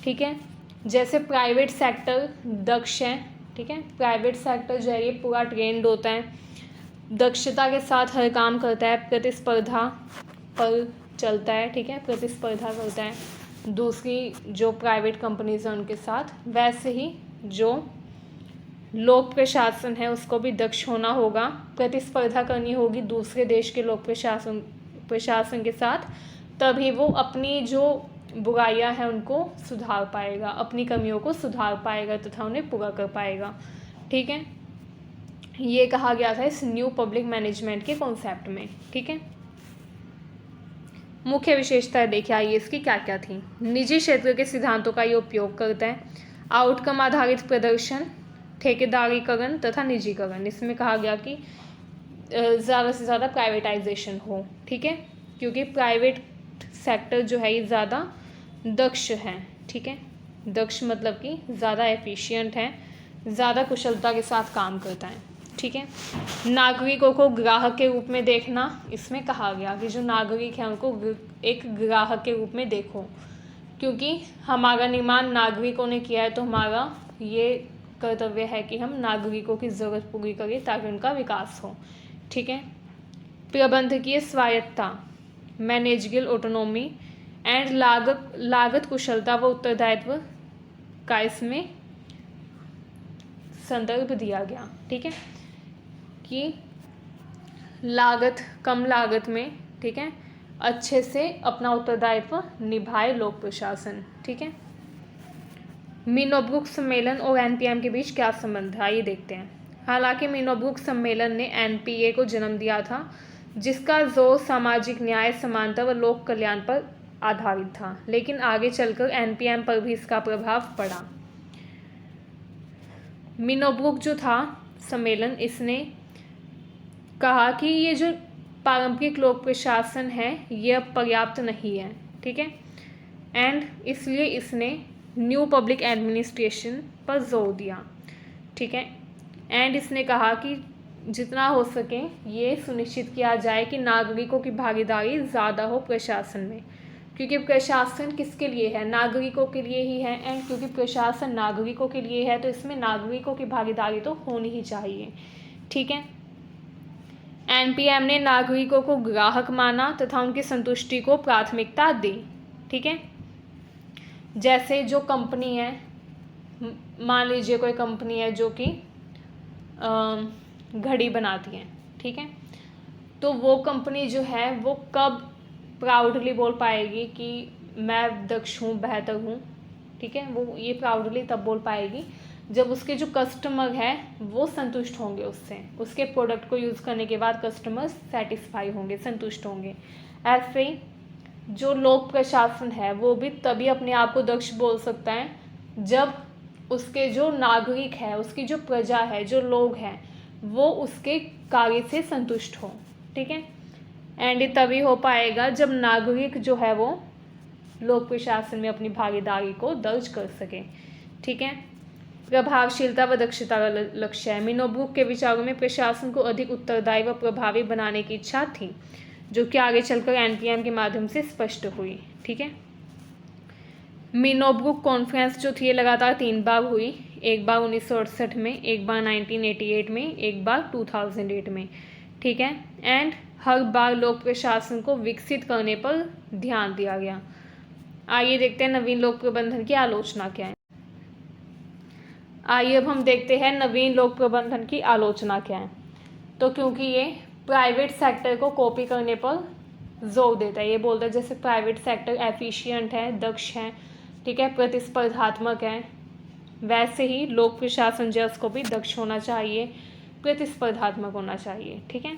ठीक है, जैसे प्राइवेट सेक्टर दक्ष है, ठीक है, प्राइवेट सेक्टर जो है ये पूरा ट्रेंड होता है, दक्षता के साथ हर काम करता है, प्रतिस्पर्धा पर चलता है। ठीक है, प्रतिस्पर्धा करता है दूसरी जो प्राइवेट कंपनीज हैं उनके साथ। वैसे ही जो लोक प्रशासन है उसको भी दक्ष होना होगा, प्रतिस्पर्धा करनी होगी दूसरे देश के लोक प्रशासन के साथ, तभी वो अपनी जो बुराइयां हैं उनको सुधार पाएगा, अपनी कमियों को सुधार पाएगा तथा उन्हें पूरा कर पाएगा। ठीक है, ये कहा गया था इस न्यू पब्लिक मैनेजमेंट के कॉन्सेप्ट में। ठीक है, मुख्य विशेषताएं देखिए आइए इसकी क्या क्या थी। निजी क्षेत्र के सिद्धांतों का ये उपयोग करता है, आउटकम आधारित प्रदर्शन, ठेकेदारीकरण तथा निजीकरण। इसमें कहा गया कि ज़्यादा से ज़्यादा प्राइवेटाइजेशन हो। ठीक है, क्योंकि प्राइवेट सेक्टर जो है ये ज़्यादा दक्ष है। ठीक है, दक्ष मतलब कि ज़्यादा एफिशिएंट है, ज़्यादा कुशलता के साथ काम करता है। ठीक है, नागरिकों को ग्राहक के रूप में देखना, इसमें कहा गया कि जो नागरिक है उनको एक ग्राहक के रूप में देखो, क्योंकि हमारा निर्माण नागरिकों ने किया है, तो हमारा ये कर्तव्य है कि हम नागरिकों की ज़रूरत पूरी करें ताकि उनका विकास हो। ठीक है, प्रबंधकीय स्वायत्तता, मैनेजरियल ऑटोनॉमी एंड लागत कुशलता व उत्तरदायित्व का इसमें संदर्भ दिया गया। ठीक है, कि कम लागत में, ठीक है, अच्छे से अपना उत्तरदायित्व निभाए लोक प्रशासन। ठीक है, मिनोब्रुक सम्मेलन और एनपीएम के बीच क्या संबंध है आइए देखते हैं। हालांकि मिनोब्रुक सम्मेलन ने एनपीए को जन्म दिया था, जिसका जोर सामाजिक न्याय, समानता व लोक कल्याण पर आधारित था, लेकिन आगे चलकर एनपीएम पर भी इसका प्रभाव पड़ा। मिनोब्रुक जो था सम्मेलन, इसने कहा कि ये जो पारंपरिक लोक प्रशासन है ये अब पर्याप्त नहीं है। ठीक है, एंड इसलिए इसने न्यू पब्लिक एडमिनिस्ट्रेशन पर जोर दिया। ठीक है, एंड इसने कहा कि जितना हो सके ये सुनिश्चित किया जाए कि नागरिकों की भागीदारी ज़्यादा हो प्रशासन में, क्योंकि प्रशासन किसके लिए है, नागरिकों के लिए ही है। एंड क्योंकि प्रशासन नागरिकों के लिए है तो इसमें नागरिकों की भागीदारी तो होनी ही चाहिए। ठीक है, एनपीएम ने नागरिकों को ग्राहक माना तथा उनकी संतुष्टि को प्राथमिकता दी। ठीक है, जैसे जो कंपनी है, मान लीजिए कोई कंपनी है जो कि घड़ी बनाती हैं, ठीक है। तो वो कंपनी जो है वो कब प्राउडली बोल पाएगी कि मैं दक्ष हूँ, बेहतर हूँ, ठीक है। वो ये प्राउडली तब बोल पाएगी जब उसके जो कस्टमर है वो संतुष्ट होंगे उससे, उसके प्रोडक्ट को यूज़ करने के बाद कस्टमर सेटिस्फाई होंगे, संतुष्ट होंगे। ऐसे ही जो लोक प्रशासन है वो भी तभी अपने आप को दक्ष बोल सकता है जब उसके जो नागरिक है, उसकी जो प्रजा है, जो लोग हैं, वो उसके कार्य से संतुष्ट हो, ठीक है। एंड ये तभी हो पाएगा जब नागरिक जो है वो लोक प्रशासन में अपनी भागीदारी को दर्ज कर सके, ठीक है। प्रभावशीलता व दक्षता का लक्ष्य है। मिनोब्रुक के विचारों में प्रशासन को अधिक उत्तरदायी व प्रभावी बनाने की इच्छा थी, जो कि आगे चलकर एनपीएम के माध्यम से स्पष्ट हुई, ठीक है। मिनोब्रुक कॉन्फ्रेंस जो थी ये लगातार 3 बार हुई, एक बार 1968 में, एक बार 1988 में, एक बार 2008 में, ठीक है। एंड हर बार लोक प्रशासन को विकसित करने पर ध्यान दिया गया। आइए देखते हैं नवीन लोक प्रबंधन की आलोचना क्या है। आइए अब हम देखते हैं नवीन लोक प्रबंधन की आलोचना क्या है। तो क्योंकि ये प्राइवेट सेक्टर को कॉपी करने पर जोर देता है, ये बोलता है जैसे प्राइवेट सेक्टर एफिशिएंट है, दक्ष है, ठीक है, प्रतिस्पर्धात्मक है, वैसे ही लोक प्रशासन जो है उसको भी दक्ष होना चाहिए, प्रतिस्पर्धात्मक होना चाहिए, ठीक है।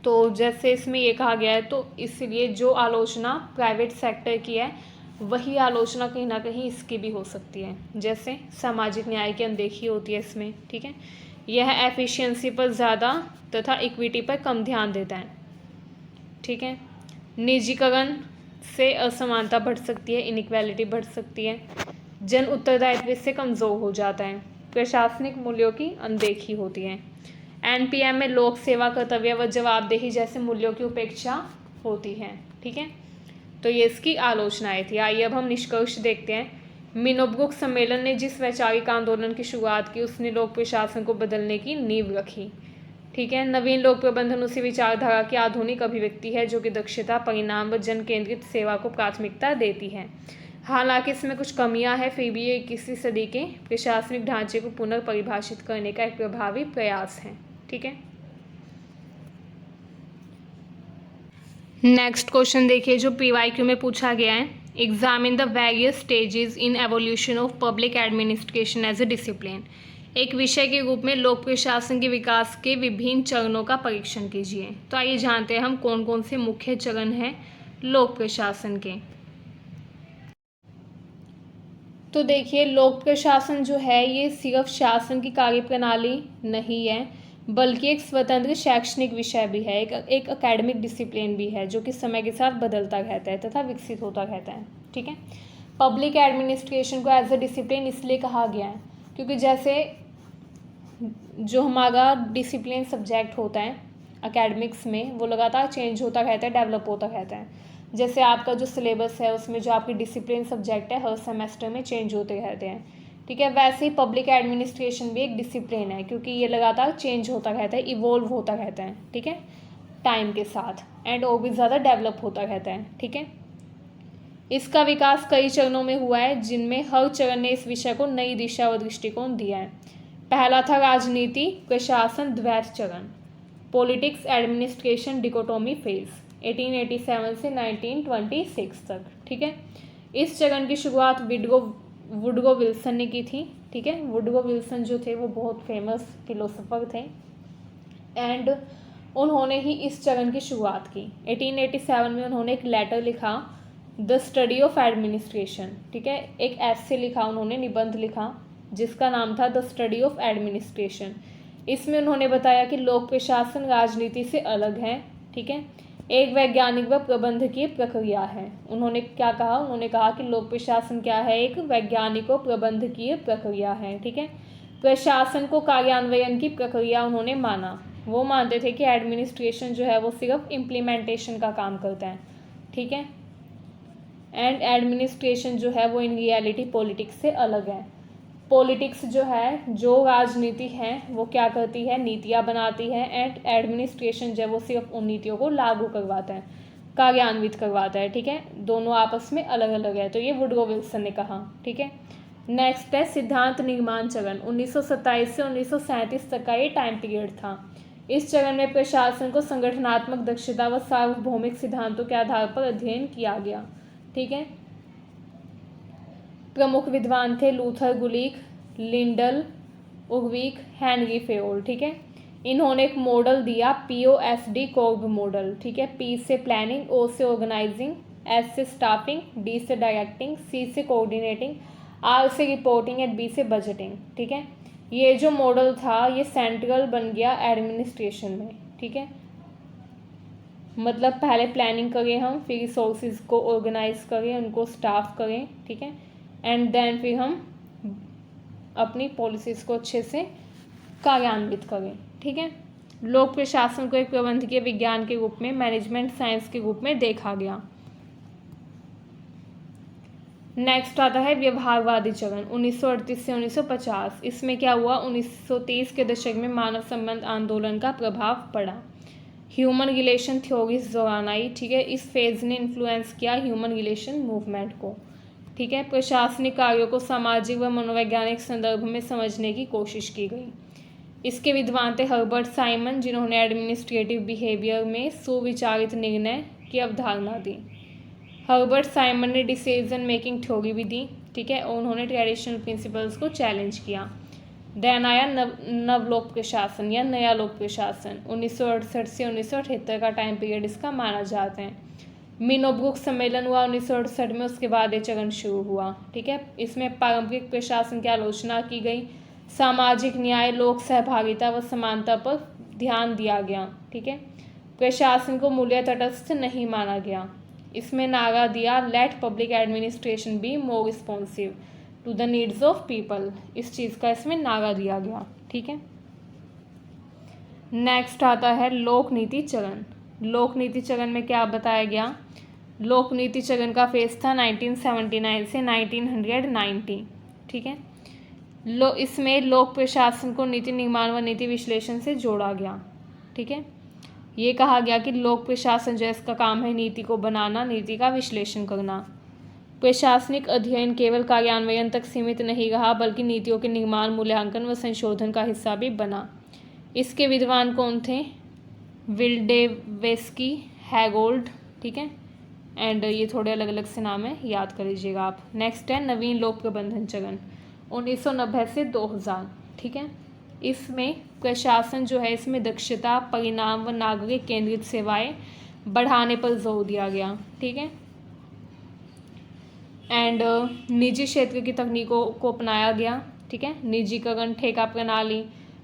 तो जैसे इसमें ये कहा गया है, तो इसलिए जो आलोचना प्राइवेट सेक्टर की है वही आलोचना कहीं ना कहीं इसकी भी हो सकती है। जैसे सामाजिक न्याय की अनदेखी होती है इसमें, ठीक है। यह एफिशिएंसी पर ज़्यादा तथा इक्विटी पर कम ध्यान देता है, ठीक है। निजीकरण से असमानता बढ़ सकती है, इनइक्वालिटी बढ़ सकती है, जन उत्तरदायित्व से कमज़ोर हो जाता है, प्रशासनिक मूल्यों की अनदेखी होती है, एनपीएम में लोक सेवा, कर्तव्य व जवाबदेही जैसे मूल्यों की उपेक्षा होती है, ठीक है। तो ये इसकी आलोचनाएं थी। आइए अब हम निष्कर्ष देखते हैं। मिनोब्रुक सम्मेलन ने जिस वैचारिक आंदोलन की शुरुआत की उसने लोक प्रशासन को बदलने की नींव रखी, ठीक है। नवीन लोक प्रबंधन उसी विचारधारा की आधुनिक अभिव्यक्ति है जो कि दक्षता, परिणाम व जन केंद्रित सेवा को प्राथमिकता देती है। हालांकि इसमें कुछ कमियां हैं, फिर भी ये 21वीं सदी के प्रशासनिक ढांचे को पुनर्परिभाषित करने का एक प्रभावी प्रयास है, ठीक है। नेक्स्ट क्वेश्चन देखिए जो पीवाईक्यू में पूछा गया है। Examine the various stages in evolution of public administration as a discipline. एक विषय के रूप में लोक प्रशासन के विकास के विभिन्न चरणों का परीक्षण कीजिए। तो आइए जानते हैं हम कौन कौन से मुख्य चरण हैं लोक प्रशासन के। तो देखिए लोक प्रशासन जो है ये सिर्फ शासन की कार्यप्रणाली नहीं है, बल्कि एक स्वतंत्र शैक्षणिक विषय भी है, एक एकेडमिक डिसिप्लिन भी है जो कि समय के साथ बदलता रहता है तथा विकसित होता रहता है, ठीक है। पब्लिक एडमिनिस्ट्रेशन को एज अ डिसिप्लिन इसलिए कहा गया है क्योंकि जैसे जो हमारा डिसिप्लिन सब्जेक्ट होता है एकेडमिक्स में वो लगातार चेंज होता रहता है, डेवलप होता रहता है। जैसे आपका जो सिलेबस है उसमें जो आपकी डिसिप्लिन सब्जेक्ट है हर सेमेस्टर में चेंज होते रहते हैं, ठीक है। वैसे ही पब्लिक एडमिनिस्ट्रेशन भी एक डिसिप्लिन है क्योंकि ये लगातार चेंज होता रहता है, इवोल्व होता रहता है, ठीक है, टाइम के साथ, एंड और भी ज़्यादा डेवलप होता रहता है, ठीक है। इसका विकास कई चरणों में हुआ है जिनमें हर चरण ने इस विषय को नई दिशा और दृष्टिकोण दिया है। पहला था राजनीति प्रशासन द्वैत चरण, पॉलिटिक्स एडमिनिस्ट्रेशन डिकोटोमी फेज 1887 से 1926 तक, ठीक है। इस चरण की शुरुआत वुडरो विल्सन ने की थी, ठीक है। वुडरो विल्सन जो थे वो बहुत फेमस फिलोसोफर थे एंड उन्होंने ही इस चरण की शुरुआत की। 1887 में उन्होंने एक लेटर लिखा द स्टडी ऑफ एडमिनिस्ट्रेशन, ठीक है, एक ऐसे लिखा उन्होंने, निबंध लिखा जिसका नाम था द स्टडी ऑफ एडमिनिस्ट्रेशन। इसमें उन्होंने बताया कि लोक प्रशासन राजनीति से अलग है, ठीक है, एक वैज्ञानिक व प्रबंधकीय प्रक्रिया है। उन्होंने क्या कहा, उन्होंने कहा कि लोक प्रशासन क्या है, एक वैज्ञानिक व प्रबंधकीय प्रक्रिया है, ठीक है। प्रशासन को कार्यान्वयन की प्रक्रिया उन्होंने माना, वो मानते थे कि एडमिनिस्ट्रेशन जो है वो सिर्फ इम्प्लीमेंटेशन का काम करता है, ठीक है, एंड एडमिनिस्ट्रेशन जो है वो इन रियलिटी पॉलिटिक्स से अलग है। पॉलिटिक्स जो है, जो राजनीति है वो क्या करती है, नीतियाँ बनाती है, एंड एडमिनिस्ट्रेशन जो है वो सिर्फ उन नीतियों को लागू करवाता है, कार्यान्वित करवाता है, ठीक है। दोनों आपस में अलग अलग है, तो ये वुडरो विल्सन ने कहा, ठीक है। नेक्स्ट है सिद्धांत निर्माण चरण, 1927 से 1937 तक का ये टाइम पीरियड था। इस चरण में प्रशासन को संगठनात्मक दक्षता व सार्वभौमिक सिद्धांतों के आधार पर अध्ययन किया गया। ठीक है, प्रमुख विद्वान थे लूथर गुलिक, लिंडल, उर्विक, हेनरी फेयोल। ठीक है, इन्होंने एक मॉडल दिया POSD कोर्ब मॉडल। ठीक है, P से प्लानिंग, O से ऑर्गेनाइजिंग, S से स्टाफिंग, D से डायरेक्टिंग, C से कोऑर्डिनेटिंग, R से रिपोर्टिंग एंड B से बजटिंग। ठीक है, ये जो मॉडल था ये सेंट्रल बन गया एडमिनिस्ट्रेशन में। ठीक है, मतलब पहले प्लानिंग करें हम, फिर रिसोर्सेज को ऑर्गेनाइज करें, उनको स्टाफ करें। ठीक है, एंड देन फिर हम अपनी पॉलिसीज़ को अच्छे से कार्यान्वित करें। ठीक है, लोक प्रशासन को एक प्रबंधकीय विज्ञान के रूप में, मैनेजमेंट साइंस के रूप में देखा गया। नेक्स्ट आता है व्यवहारवादी चरण, 1938 से 1950। इसमें क्या हुआ, 1930 के दशक में मानव संबंध आंदोलन का प्रभाव पड़ा, ह्यूमन रिलेशन थ्योरी इस दौरान आई। ठीक है, इस फेज ने इन्फ्लुएंस किया ह्यूमन रिलेशन मूवमेंट को। ठीक है, प्रशासनिक कार्यों को सामाजिक व मनोवैज्ञानिक संदर्भ में समझने की कोशिश की गई। इसके विद्वान थे हर्बर्ट साइमन, जिन्होंने एडमिनिस्ट्रेटिव बिहेवियर में सुविचारित निर्णय की अवधारणा दी। हर्बर्ट साइमन ने डिसीजन मेकिंग थ्योरी भी दी। ठीक है, और उन्होंने ट्रेडिशनल प्रिंसिपल्स को चैलेंज किया। देन आया नवलोक प्रशासन या नया लोक प्रशासन, 1968 से 1978 का टाइम पीरियड इसका माना जाता है। मीनोब्रुक सम्मेलन हुआ 1968 में, उसके बाद ये चरण शुरू हुआ। ठीक है, इसमें पारंपरिक प्रशासन की आलोचना की गई, सामाजिक न्याय, लोक सहभागिता व समानता पर ध्यान दिया गया। ठीक है, प्रशासन को मूल्य तटस्थ नहीं माना गया। इसमें नारा दिया let public administration be more responsive to the needs of people, इस चीज़ का इसमें नारा दिया गया। ठीक है, नेक्स्ट आता है लोक नीति चरण। लोक नीति चरण में क्या बताया गया, लोक नीति चरण का फेज था 1979 से 1990। ठीक है, इसमें लोक प्रशासन को नीति निर्माण व नीति विश्लेषण से जोड़ा गया। ठीक है, ये कहा गया कि लोक प्रशासन जो इसका काम है नीति को बनाना, नीति का विश्लेषण करना। प्रशासनिक अध्ययन केवल कार्यान्वयन तक सीमित नहीं रहा, बल्कि नीतियों के निर्माण, मूल्यांकन व संशोधन का हिस्सा भी बना। इसके विद्वान कौन थे, विल्डेवेस्की, हैगोल्ड। ठीक है, एंड ये थोड़े अलग अलग से नाम है, याद कर लीजिएगा आप। नेक्स्ट है नवीन लोक प्रबंधन चरण, 1990 से 2000। ठीक है, इसमें प्रशासन जो है इसमें दक्षता, परिणाम व नागरिक केंद्रित सेवाएं बढ़ाने पर जोर दिया गया। ठीक है, एंड निजी क्षेत्र की तकनीकों को अपनाया गया। ठीक है, निजीकरण, ठेका प्रणाली,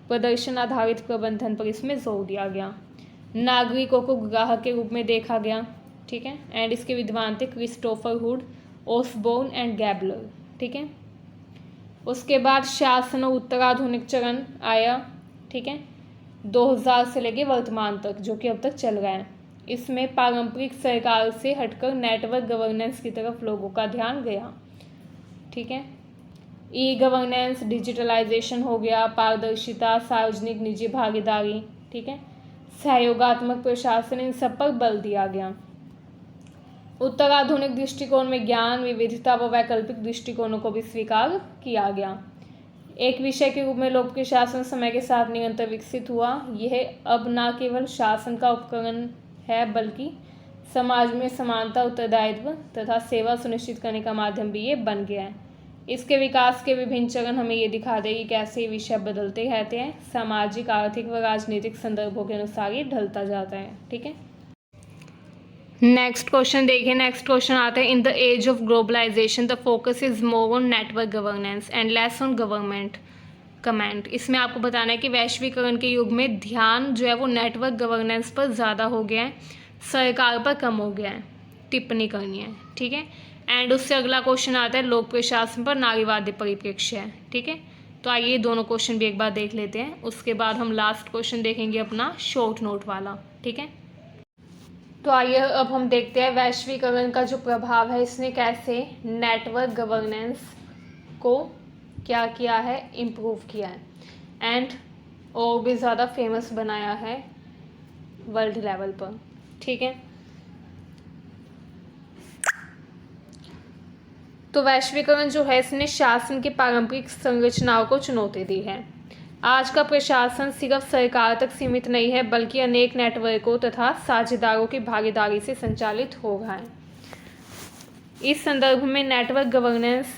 प्रदर्शन आधारित प्रबंधन पर इसमें जोर दिया गया। नागरिकों को ग्राहक के रूप में देखा गया। ठीक है, एंड इसके विद्वान थे Christopher hood, Osborne and Gabler. ठीक है, उसके बाद शासन और उत्तराधुनिक चरण आया। ठीक है, 2000 से लेके वर्तमान तक, जो कि अब तक चल रहा है। इसमें पारंपरिक सरकार से हटकर नेटवर्क गवर्नेंस की तरफ लोगों का ध्यान गया। ठीक है, ई गवर्नेंस, डिजिटलाइजेशन हो गया, पारदर्शिता, सार्वजनिक निजी भागीदारी। ठीक है, सहयोगात्मक प्रशासन, इन सब पर बल दिया गया। उत्तराधुनिक दृष्टिकोण में ज्ञान, विविधता व वैकल्पिक दृष्टिकोणों को भी स्वीकार किया गया। एक विषय के रूप में लोक प्रशासन समय के साथ निरंतर विकसित हुआ। यह अब न केवल शासन का उपकरण है, बल्कि समाज में समानता, उत्तरदायित्व तथा सेवा सुनिश्चित करने का माध्यम भी ये बन गया है। इसके विकास के विभिन्न चरण हमें ये दिखाते हैं कि कैसे ये विषय बदलते रहते हैं, सामाजिक, आर्थिक व राजनीतिक संदर्भों के अनुसार ये ढलता जाता है। ठीक है, नेक्स्ट क्वेश्चन देखिए। नेक्स्ट क्वेश्चन आता है, in the age of globalisation the focus is more on network governance and less on government comment. इसमें आपको बताना है कि वैश्वीकरण के युग में ध्यान जो है वो नेटवर्क गवर्नेंस पर ज़्यादा हो गया है, सरकार पर कम हो गया है। टिप्पणी करनी है। ठीक है, एंड उससे अगला क्वेश्चन आता है लोक प्रशासन पर नारीवादी परिप्रेक्ष्य है। ठीक है, तो आइए दोनों क्वेश्चन भी एक बार देख लेते हैं, उसके बाद हम लास्ट क्वेश्चन देखेंगे अपना शॉर्ट नोट वाला। ठीक है, तो आइए अब हम देखते हैं वैश्वीकरण का जो प्रभाव है इसने कैसे नेटवर्क गवर्नेंस को क्या किया है, इम्प्रूव किया है एंड और भी ज़्यादा फेमस बनाया है वर्ल्ड लेवल पर। ठीक है, तो वैश्वीकरण जो है इसने शासन की पारंपरिक संरचनाओं को चुनौती दी है। आज का प्रशासन सिर्फ सरकार तक सीमित नहीं है बल्कि अनेक नेटवर्कों तथा साझेदारों की भागीदारी से संचालित हो रहा है। इस संदर्भ में नेटवर्क गवर्नेंस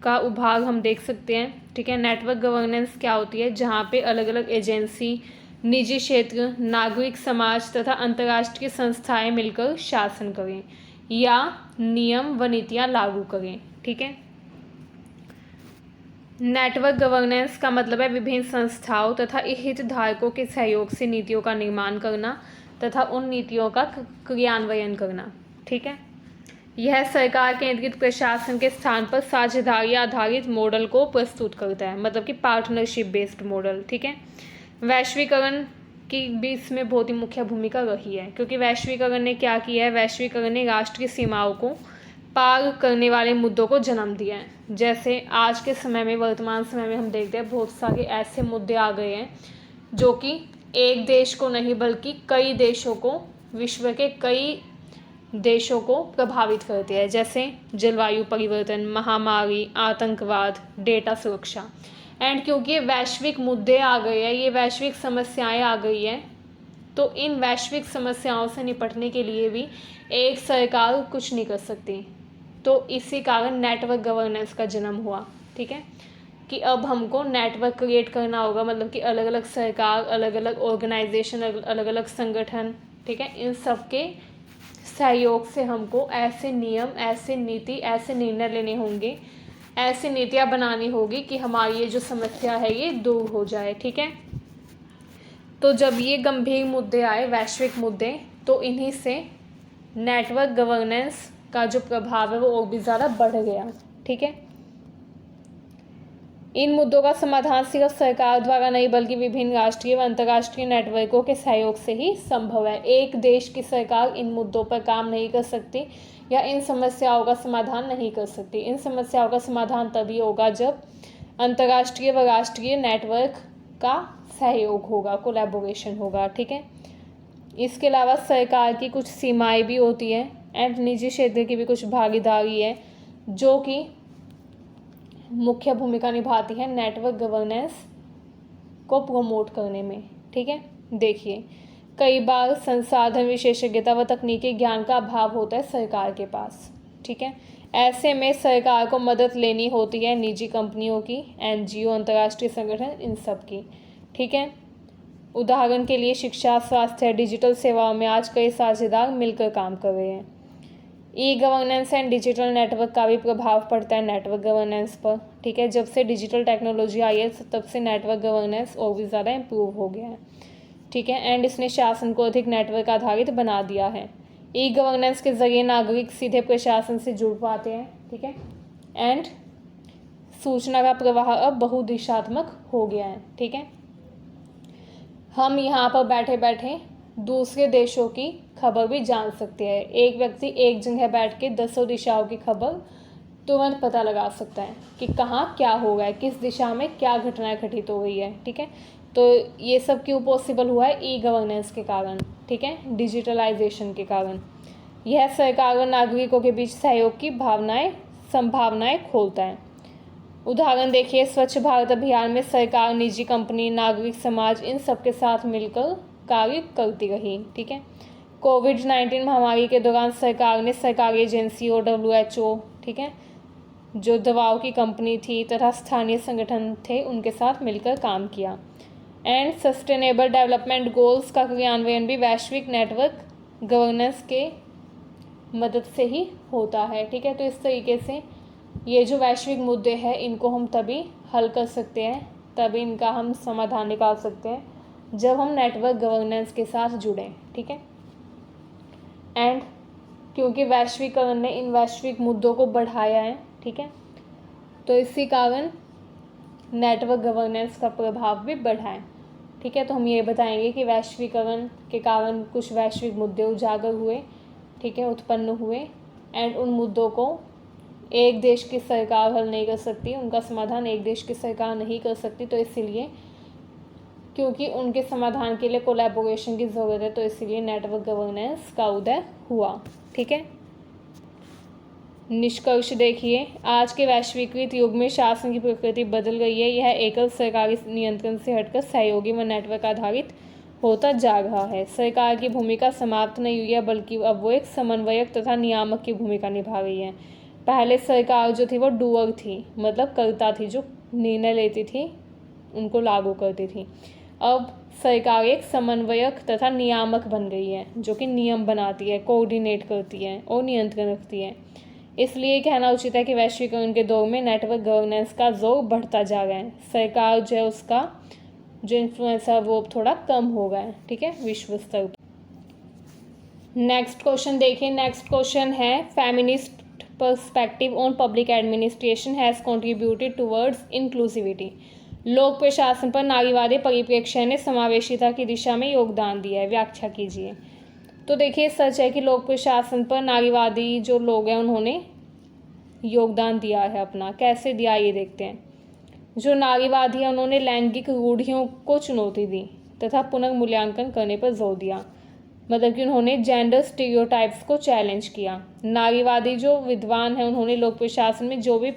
का उभार हम देख सकते हैं। ठीक है, नेटवर्क गवर्नेंस क्या होती है? जहाँ पे अलग अलग एजेंसी, निजी क्षेत्र, नागरिक समाज तथा अंतर्राष्ट्रीय संस्थाएं मिलकर शासन करें या नियम व नीतियाँ लागू करें। ठीक है, नेटवर्क गवर्नेंस का मतलब है विभिन्न संस्थाओं तथा हितधारकों के सहयोग से नीतियों का निर्माण करना तथा उन नीतियों का क्रियान्वयन करना। ठीक है, यह सरकार केंद्रित प्रशासन के स्थान पर साझेदारी आधारित मॉडल को प्रस्तुत करता है, मतलब कि पार्टनरशिप बेस्ड मॉडल। ठीक है, वैश्वीकरण की भी इसमें बहुत ही मुख्य भूमिका रही है, क्योंकि वैश्वीकरण ने क्या किया है? वैश्वीकरण ने राष्ट्रीय सीमाओं को पार करने वाले मुद्दों को जन्म दिया है। जैसे आज के समय में, वर्तमान समय में हम देखते हैं बहुत सारे ऐसे मुद्दे आ गए हैं जो कि एक देश को नहीं बल्कि कई देशों को, विश्व के कई देशों को प्रभावित करते हैं। जैसे जलवायु परिवर्तन, महामारी, आतंकवाद, डेटा सुरक्षा। एंड क्योंकि ये वैश्विक मुद्दे आ गए हैं, ये वैश्विक समस्याएं आ गई हैं, तो इन वैश्विक समस्याओं से निपटने के लिए भी एक सरकार कुछ नहीं कर सकती। तो इसी कारण नेटवर्क गवर्नेंस का जन्म हुआ। ठीक है, कि अब हमको नेटवर्क क्रिएट करना होगा, मतलब कि अलग अलग सरकार, अलग अलग ऑर्गेनाइजेशन, अलग अलग संगठन, ठीक है, इन सब के सहयोग से हमको ऐसे नियम, ऐसे नीति, ऐसे निर्णय लेने होंगे, ऐसी नीतियाँ बनानी होगी कि हमारी ये जो समस्या है ये दूर हो जाए। ठीक है, तो जब ये गंभीर मुद्दे आए, वैश्विक मुद्दे, तो इन्हीं से नेटवर्क गवर्नेंस का जो प्रभाव है वो और भी ज़्यादा बढ़ गया। ठीक है, इन मुद्दों का समाधान सिर्फ सरकार द्वारा नहीं बल्कि विभिन्न राष्ट्रीय व अंतर्राष्ट्रीय नेटवर्कों के सहयोग से ही संभव है। एक देश की सरकार इन मुद्दों पर काम नहीं कर सकती या इन समस्याओं का समाधान नहीं कर सकती। इन समस्याओं का समाधान तभी होगा जब अंतर्राष्ट्रीय व राष्ट्रीय नेटवर्क का सहयोग होगा, कोलैबोरेशन होगा। ठीक है, इसके अलावा सरकार की कुछ सीमाएं भी होती हैं एंड निजी क्षेत्र की भी कुछ भागीदारी है जो कि मुख्य भूमिका निभाती है नेटवर्क गवर्नेंस को प्रमोट करने में। ठीक है, देखिए कई बार संसाधन, विशेषज्ञता व तकनीकी ज्ञान का अभाव होता है सरकार के पास। ठीक है, ऐसे में सरकार को मदद लेनी होती है निजी कंपनियों की, एनजीओ, अंतर्राष्ट्रीय संगठन, इन सब की। ठीक है, उदाहरण के लिए शिक्षा, स्वास्थ्य, डिजिटल सेवाओं में आज कई साझेदार मिलकर काम कर रहे हैं। E governance and digital network का भी प्रभाव पड़ता है नेटवर्क गवर्नेंस पर। ठीक है, जब से डिजिटल टेक्नोलॉजी आई है तब से नेटवर्क गवर्नेंस और भी ज़्यादा इम्प्रूव हो गया है। ठीक है, एंड इसने शासन को अधिक नेटवर्क आधारित बना दिया है। ई गवर्नेंस के जरिए नागरिक सीधे प्रशासन से जुड़ पाते हैं। ठीक है, एंड सूचना का प्रवाह अब बहुदिशात्मक हो गया है। ठीक है, हम यहाँ पर बैठे बैठे दूसरे देशों की खबर भी जान सकते हैं। एक व्यक्ति एक जगह बैठ के 10 दिशाओं की खबर तुरंत पता लगा सकता है कि कहाँ क्या हो रहा है, किस दिशा में क्या घटनाएं घटित हो गई है। ठीक है, तो ये सब क्यों पॉसिबल हुआ है? ई गवर्नेंस के कारण। ठीक है, डिजिटलाइजेशन के कारण। यह सरकार और नागरिकों के बीच सहयोग की संभावनाएं खोलता है। उदाहरण देखिए, स्वच्छ भारत अभियान में सरकार, निजी कंपनी, नागरिक समाज, इन सब के साथ मिलकर कार्य करती रही। ठीक है, कोविड-19 महामारी के दौरान सरकार ने सरकारी एजेंसियों, WHO, ठीक है, जो दवाओं की कंपनी थी तथा स्थानीय संगठन थे, उनके साथ मिलकर काम किया। एंड सस्टेनेबल डेवलपमेंट गोल्स का क्रियान्वयन भी वैश्विक नेटवर्क गवर्नेंस के मदद से ही होता है। ठीक है, तो इस तरीके से ये जो वैश्विक मुद्दे हैं इनको हम तभी हल कर सकते हैं, तभी इनका हम समाधान निकाल सकते हैं जब हम नेटवर्क गवर्नेंस के साथ जुड़ें। ठीक है, एंड क्योंकि वैश्वीकरण ने इन वैश्विक मुद्दों को बढ़ाया है, ठीक है, तो इसी कारण नेटवर्क गवर्नेंस का प्रभाव भी बढ़ा है। ठीक है, तो हम ये बताएंगे कि वैश्वीकरण के कारण कुछ वैश्विक मुद्दे उजागर हुए, ठीक है, उत्पन्न हुए, एंड उन मुद्दों को एक देश की सरकार हल नहीं कर सकती, उनका समाधान एक देश की सरकार नहीं कर सकती, तो इसीलिए क्योंकि उनके समाधान के लिए कोलैबोरेशन की ज़रूरत है, तो इसीलिए नेटवर्क गवर्नेंस का उदय हुआ। ठीक है, निष्कर्ष देखिए, आज के वैश्वीकृत युग में शासन की प्रकृति बदल गई है। यह एकल सरकारी नियंत्रण से हटकर सहयोगी व नेटवर्क आधारित होता जा रहा है। सरकार की भूमिका समाप्त नहीं हुई है, बल्कि अब वो एक समन्वयक तथा नियामक की भूमिका निभा रही है। पहले सरकार जो थी वो डूअर थी, मतलब कर्ता थी, जो निर्णय लेती थी, उनको लागू करती थी। अब सरकार एक समन्वयक तथा नियामक बन गई है, जो कि नियम बनाती है, कोऑर्डिनेट करती है और नियंत्रण रखती है। इसलिए कहना उचित है कि वैश्वीकरण के दौर में नेटवर्क गवर्नेंस का जोर बढ़ता जा रहा है। सरकार जो है उसका जो इन्फ्लुएंस है वो थोड़ा कम हो गया है, ठीक है, विश्व स्तर पर। नेक्स्ट क्वेश्चन देखिए। नेक्स्ट क्वेश्चन है, feminist perspective on public administration has contributed towards inclusivity. लोक प्रशासन पर नारीवादी परिप्रेक्ष्य ने समावेशिता की दिशा में योगदान दिया है, व्याख्या कीजिए। तो देखिए, सच है कि लोक प्रशासन पर नारीवादी जो लोग हैं उन्होंने योगदान दिया है अपना। कैसे दिया ये देखते हैं। जो नारीवादी हैं उन्होंने लैंगिक रूढ़ियों को चुनौती दी तथा पुनर्मूल्यांकन करने पर जोर दिया, मतलब कि उन्होंने जेंडर स्टीरियोटाइप्स को चैलेंज किया। नारीवादी जो विद्वान हैं उन्होंने लोक प्रशासन में जो भी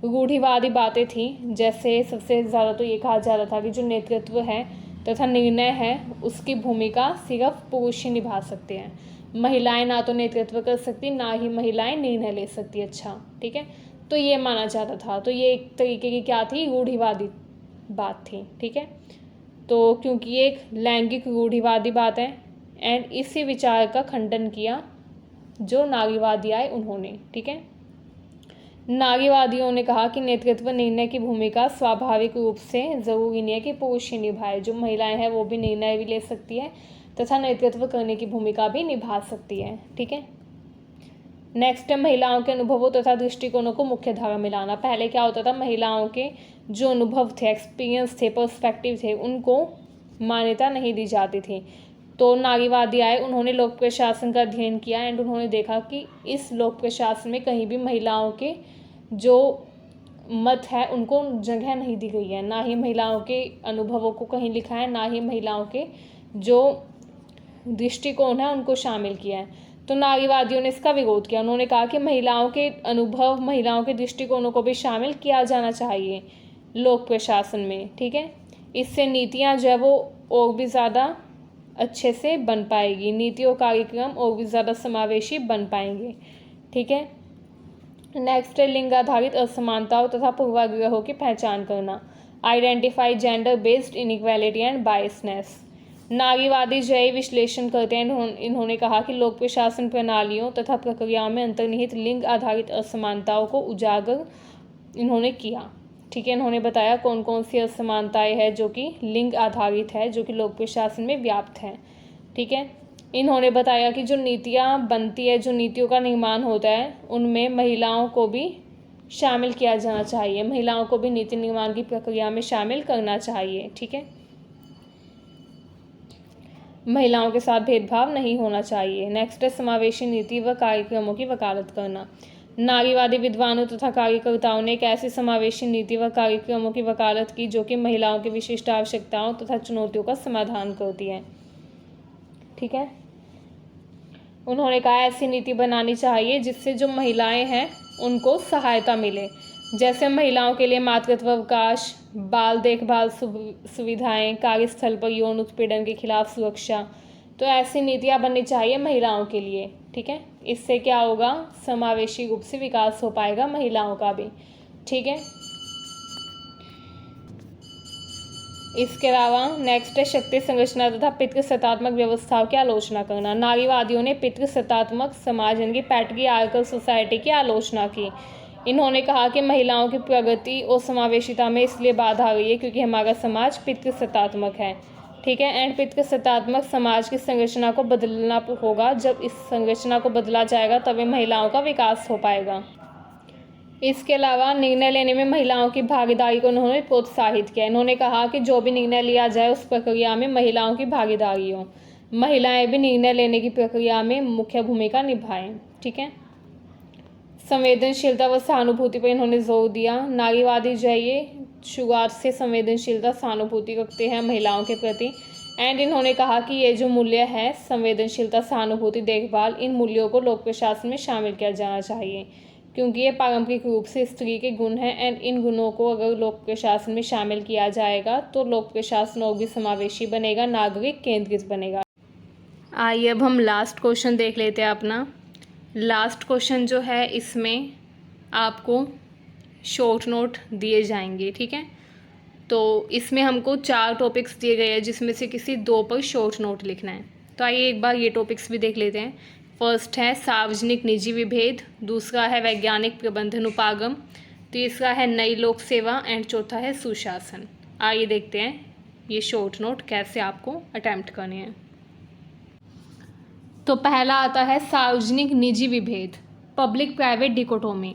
रूढ़िवादी बातें थी, जैसे सबसे ज़्यादा तो ये कहा जा रहा था कि जो नेतृत्व है तथा निर्णय है उसकी भूमिका सिर्फ पुरुष ही निभा सकते हैं। महिलाएं ना तो नेतृत्व कर सकती, ना ही महिलाएं निर्णय ले सकती। अच्छा, ठीक है, तो ये माना जाता था। तो ये एक तरीके की क्या थी, रूढ़िवादी बात थी, ठीक है। तो क्योंकि ये एक लैंगिक रूढ़िवादी बात है, एंड इसी विचार का खंडन किया जो नारीवादी आए उन्होंने, ठीक है। नारीवादियों ने कहा कि नेतृत्व निर्णय की भूमिका स्वाभाविक रूप से ज़रूरी नहीं है कि पुरुष ही निभाए। जो महिलाएं हैं वो भी निर्णय भी ले सकती है तथा नेतृत्व करने की भूमिका भी निभा सकती है, ठीक है। नेक्स्ट है, महिलाओं के अनुभवों तथा दृष्टिकोणों को मुख्य धारा में लाना। पहले क्या होता था, महिलाओं के जो अनुभव थे, एक्सपीरियंस थे, पर्सपेक्टिव थे, उनको मान्यता नहीं दी जाती थी। तो नारीवादी आए, उन्होंने लोक प्रशासन का अध्ययन किया एंड उन्होंने देखा कि इस लोक प्रशासन में कहीं भी महिलाओं के जो मत है उनको जगह नहीं दी गई है, ना ही महिलाओं के अनुभवों को कहीं लिखा है, ना ही महिलाओं के जो दृष्टिकोण है उनको शामिल किया है। तो नारीवादियों ने इसका विरोध किया। उन्होंने कहा कि महिलाओं के अनुभव, महिलाओं के दृष्टिकोणों को भी शामिल किया जाना चाहिए लोक प्रशासन में, ठीक है। इससे नीतियाँ जो है वो और भी ज़्यादा अच्छे से बन पाएगी, नीति और कार्यक्रम और भी ज़्यादा समावेशी बन पाएंगे, ठीक है। नेक्स्ट है, लिंग आधारित असमानताओं तथा पूर्वाग्रहों की पहचान करना। Identify gender based inequality and biasness. नारीवादी जो है विश्लेषण करते हैं। इन्होंने कहा कि लोक प्रशासन प्रणालियों तथा प्रक्रियाओं में अंतर्निहित लिंग आधारित असमानताओं को उजागर इन्होंने किया, ठीक है। इन्होंने बताया कौन कौन सी असमानताएं हैं जो कि लिंग आधारित है, जो कि लोक प्रशासन में व्याप्त है, ठीक है। इन्होंने बताया कि जो नीतियाँ बनती है, जो नीतियों का निर्माण होता है, उनमें महिलाओं को भी शामिल किया जाना चाहिए, महिलाओं को भी नीति निर्माण की प्रक्रिया में शामिल करना चाहिए, ठीक है। महिलाओं के साथ भेदभाव नहीं होना चाहिए। नेक्स्ट है, समावेशी नीति व कार्यक्रमों की वकालत करना। नारीवादी विद्वानों तथा कार्यकर्ताओं ने एक ऐसी समावेशी नीति व कार्यक्रमों की वकालत की जो कि महिलाओं की विशिष्ट आवश्यकताओं तथा चुनौतियों का समाधान करती है, ठीक है। उन्होंने कहा ऐसी नीति बनानी चाहिए जिससे जो महिलाएं हैं उनको सहायता मिले, जैसे महिलाओं के लिए मातृत्व अवकाश, बाल देखभाल सुविधाएं, कार्यस्थल पर यौन उत्पीड़न के खिलाफ सुरक्षा। तो ऐसी नीतियाँ बननी चाहिए महिलाओं के लिए, ठीक है। इससे क्या होगा, समावेशी रूप से विकास हो पाएगा महिलाओं का भी, ठीक है। इसके अलावा नेक्स्ट है, शक्ति संरचना तथा पितृसत्तात्मक व्यवस्थाओं की आलोचना करना। नारीवादियों ने पितृसत्तात्मक समाज यानी कि पैट्रियार्कल सोसाइटी की आलोचना की। इन्होंने कहा कि महिलाओं की प्रगति और समावेशिता में इसलिए बाधा आ रही है क्योंकि हमारा समाज पितृसत्तात्मक है, ठीक है। एंड पितृसत्तात्मक समाज की संरचना को बदलना होगा। जब इस संरचना को बदला जाएगा तभी महिलाओं का विकास हो पाएगा। इसके अलावा निर्णय लेने में महिलाओं की भागीदारी को उन्होंने प्रोत्साहित किया। इन्होंने कहा कि जो भी निर्णय लिया जाए उस प्रक्रिया में महिलाओं की भागीदारी हो, महिलाएं भी निर्णय लेने की प्रक्रिया में मुख्य भूमिका निभाएं, ठीक है। संवेदनशीलता व सहानुभूति पर इन्होंने जोर दिया। नारीवादी जो है ये शुरुआत से संवेदनशीलता, सहानुभूति रखते हैं महिलाओं के प्रति, एंड इन्होंने कहा कि ये जो मूल्य है, संवेदनशीलता, सहानुभूति, देखभाल, इन मूल्यों को लोक प्रशासन में शामिल किया जाना चाहिए, क्योंकि ये पारंपरिक रूप से स्त्री के गुण हैं एंड इन गुणों को अगर लोक प्रशासन में शामिल किया जाएगा तो लोक प्रशासन और भी समावेशी बनेगा, नागरिक केंद्रित बनेगा। आइए अब हम लास्ट क्वेश्चन देख लेते हैं अपना। लास्ट क्वेश्चन जो है इसमें आपको शॉर्ट नोट दिए जाएंगे, ठीक है। तो इसमें हमको 4 टॉपिक्स दिए गए हैं जिसमें से किसी 2 पर शॉर्ट नोट लिखना है। तो आइए एक बार ये टॉपिक्स भी देख लेते हैं। फर्स्ट है सार्वजनिक निजी विभेद, दूसरा है वैज्ञानिक प्रबंधन उपागम, तीसरा है नई लोक सेवा एंड चौथा है सुशासन। आइए देखते हैं ये शॉर्ट नोट कैसे आपको अटेम्प्ट करने हैं। तो पहला आता है सार्वजनिक निजी विभेद, पब्लिक प्राइवेट डिकोटोमी।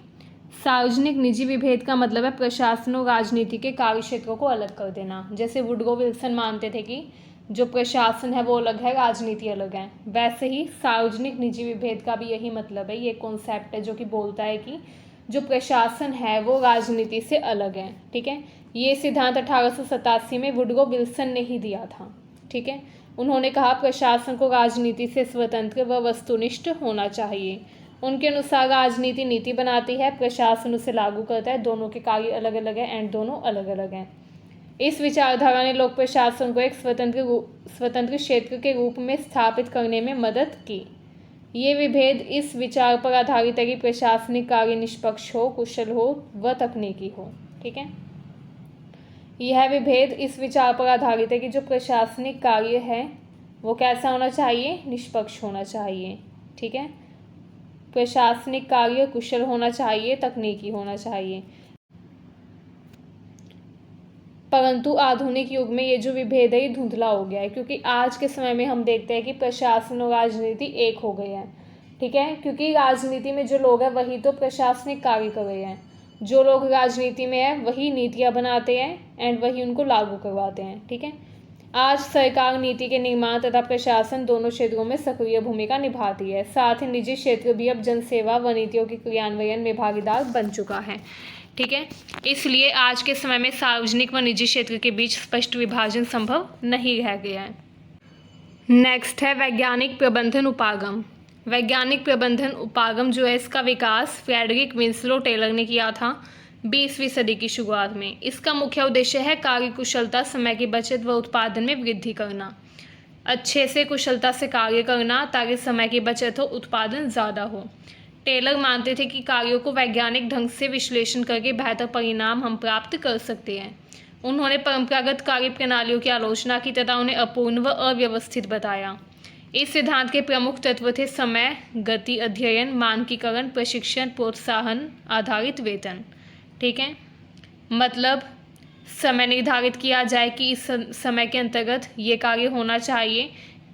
सार्वजनिक निजी विभेद का मतलब है प्रशासन और राजनीति के कार्य क्षेत्रों को अलग कर देना। जैसे वुडरो विल्सन मानते थे कि जो प्रशासन है वो अलग है, राजनीति अलग है, वैसे ही सार्वजनिक निजी विभेद का भी यही मतलब है। ये कॉन्सेप्ट है जो कि बोलता है कि जो प्रशासन है वो राजनीति से अलग है, ठीक है। ये सिद्धांत 1887 में वुडरो विल्सन ने ही दिया था, ठीक है। उन्होंने कहा प्रशासन को राजनीति से स्वतंत्र व वस्तुनिष्ठ होना चाहिए। उनके अनुसार राजनीति नीति बनाती है, प्रशासन उसे लागू करता है, दोनों के कार्य अलग अलग हैं एंड दोनों अलग अलग हैं। इस विचारधारा ने लोक प्रशासन को एक स्वतंत्र क्षेत्र के रूप में स्थापित करने में मदद की। ये विभेद इस विचार पर आधारित है कि प्रशासनिक कार्य निष्पक्ष हो, कुशल हो व तकनीकी हो, ठीक है। यह विभेद इस विचार पर आधारित है कि जो प्रशासनिक कार्य है वो कैसा होना चाहिए, निष्पक्ष होना चाहिए, ठीक है। प्रशासनिक कार्य कुशल होना चाहिए, तकनीकी होना चाहिए। परंतु आधुनिक युग में ये जो विभेद है ये धुंधला हो गया है, क्योंकि आज के समय में हम देखते हैं कि प्रशासन और राजनीति एक हो गए हैं, ठीक है। क्योंकि राजनीति में जो लोग हैं वही तो प्रशासनिक कार्य कर रहे हैं। जो लोग राजनीति में हैं वही नीतियाँ बनाते हैं एंड वही उनको लागू करवाते हैं, ठीक है। आज सरकार नीति के निर्माण तथा प्रशासन दोनों क्षेत्रों में सक्रिय भूमिका निभाती है। साथ ही निजी क्षेत्र भी अब जनसेवा व नीतियों के क्रियान्वयन में भागीदार बन चुका है, ठीक है। इसलिए आज के समय में सार्वजनिक व निजी क्षेत्र के बीच स्पष्ट विभाजन संभव नहीं रह गया है। नेक्स्ट है वैज्ञानिक प्रबंधन उपागम। वैज्ञानिक प्रबंधन उपागम जो है इसका विकास फ्रेडरिक विंस्लो टेलर ने किया था 20वीं सदी की शुरुआत में। इसका मुख्य उद्देश्य है कार्य कुशलता, समय की बचत व उत्पादन में वृद्धि करना। अच्छे से कुशलता से कार्य करना ताकि समय की बचत हो, उत्पादन ज़्यादा हो। टेलर मानते थे कि कार्यों को वैज्ञानिक ढंग से विश्लेषण करके बेहतर परिणाम हम प्राप्त कर सकते हैं। उन्होंने परंपरागत कार्य प्रणालियों की आलोचना की तथा उन्हें अपूर्ण व अव्यवस्थित बताया। इस सिद्धांत के प्रमुख तत्व थे समय, गति, अध्ययन, मानकीकरण, प्रशिक्षण, प्रोत्साहन आधारित वेतन, ठीक है। मतलब समय निर्धारित किया जाए कि इस समय के अंतर्गत ये कार्य होना चाहिए।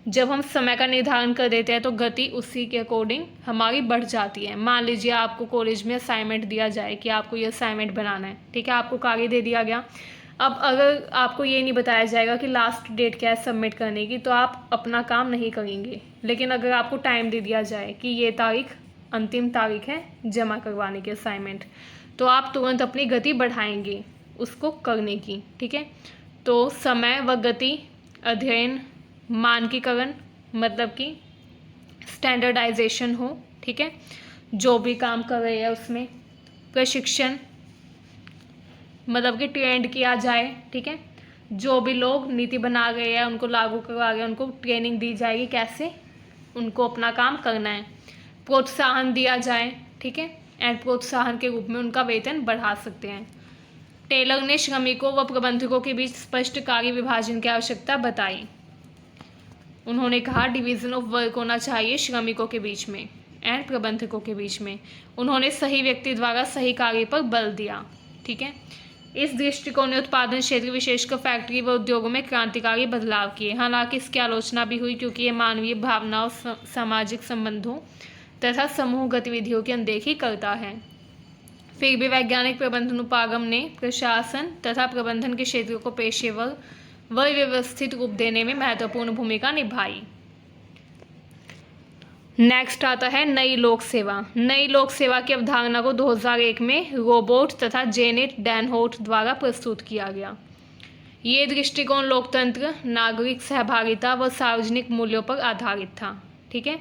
जब हम समय का निर्धारण कर देते हैं तो गति उसी के अकॉर्डिंग हमारी बढ़ जाती है। मान लीजिए आपको कॉलेज में असाइनमेंट दिया जाए कि आपको ये असाइनमेंट बनाना है, ठीक है, आपको कार्य दे दिया गया। अब अगर आपको ये नहीं बताया जाएगा कि लास्ट डेट क्या है सबमिट करने की, तो आप अपना काम नहीं करेंगे। लेकिन अगर आपको टाइम दे दिया जाए कि ये तारीख अंतिम तारीख है जमा करवाने की असाइनमेंट, तो आप तुरंत अपनी गति बढ़ाएंगे उसको करने की, ठीक है। तो समय व गति, अध्ययन, मानकीकरण मतलब कि स्टैंडर्डाइजेशन हो, ठीक है, जो भी काम कर रहे हैं उसमें। प्रशिक्षण मतलब कि ट्रेंड किया जाए, ठीक है। जो भी लोग नीति बना रहे हैं उनको लागू करवा रहे हैं उनको ट्रेनिंग दी जाएगी कैसे उनको अपना काम करना है। प्रोत्साहन दिया जाए, ठीक है, एंड प्रोत्साहन के रूप में उनका वेतन बढ़ा सकते हैं। टेलर ने श्रमिकों व प्रबंधकों के बीच स्पष्ट कार्य विभाजन की आवश्यकता बताई। उन्होंने कहा डिवीज़न ऑफ वर्क होना चाहिए श्रमिकों के बीच में एंड प्रबंधकों के बीच में। उन्होंने सही व्यक्ति द्वारा सही कार्य पर बल दिया, ठीक है। इस दृष्टिकोण ने उत्पादन क्षेत्र विशेषकर फैक्ट्री व उद्योगों में क्रांतिकारी बदलाव किए। हालांकि इसकी आलोचना भी हुई क्योंकि ये मानवीय भावनाओं, सामाजिक संबंधों तथा समूह गतिविधियों की अनदेखी करता है। फिर भी वैज्ञानिक प्रबंधन उपागम ने प्रशासन तथा प्रबंधन के क्षेत्र को पेशेवर व व्यवस्थित रूप देने में महत्वपूर्ण भूमिका निभाई। नेक्स्ट आता है नई लोक सेवा। नई लोक सेवा की अवधारणा को 2001 में रोबोट तथा जेनेट डैनहोर्ट द्वारा प्रस्तुत किया गया। ये दृष्टिकोण लोकतंत्र, नागरिक सहभागिता व सार्वजनिक मूल्यों पर आधारित था, ठीक है।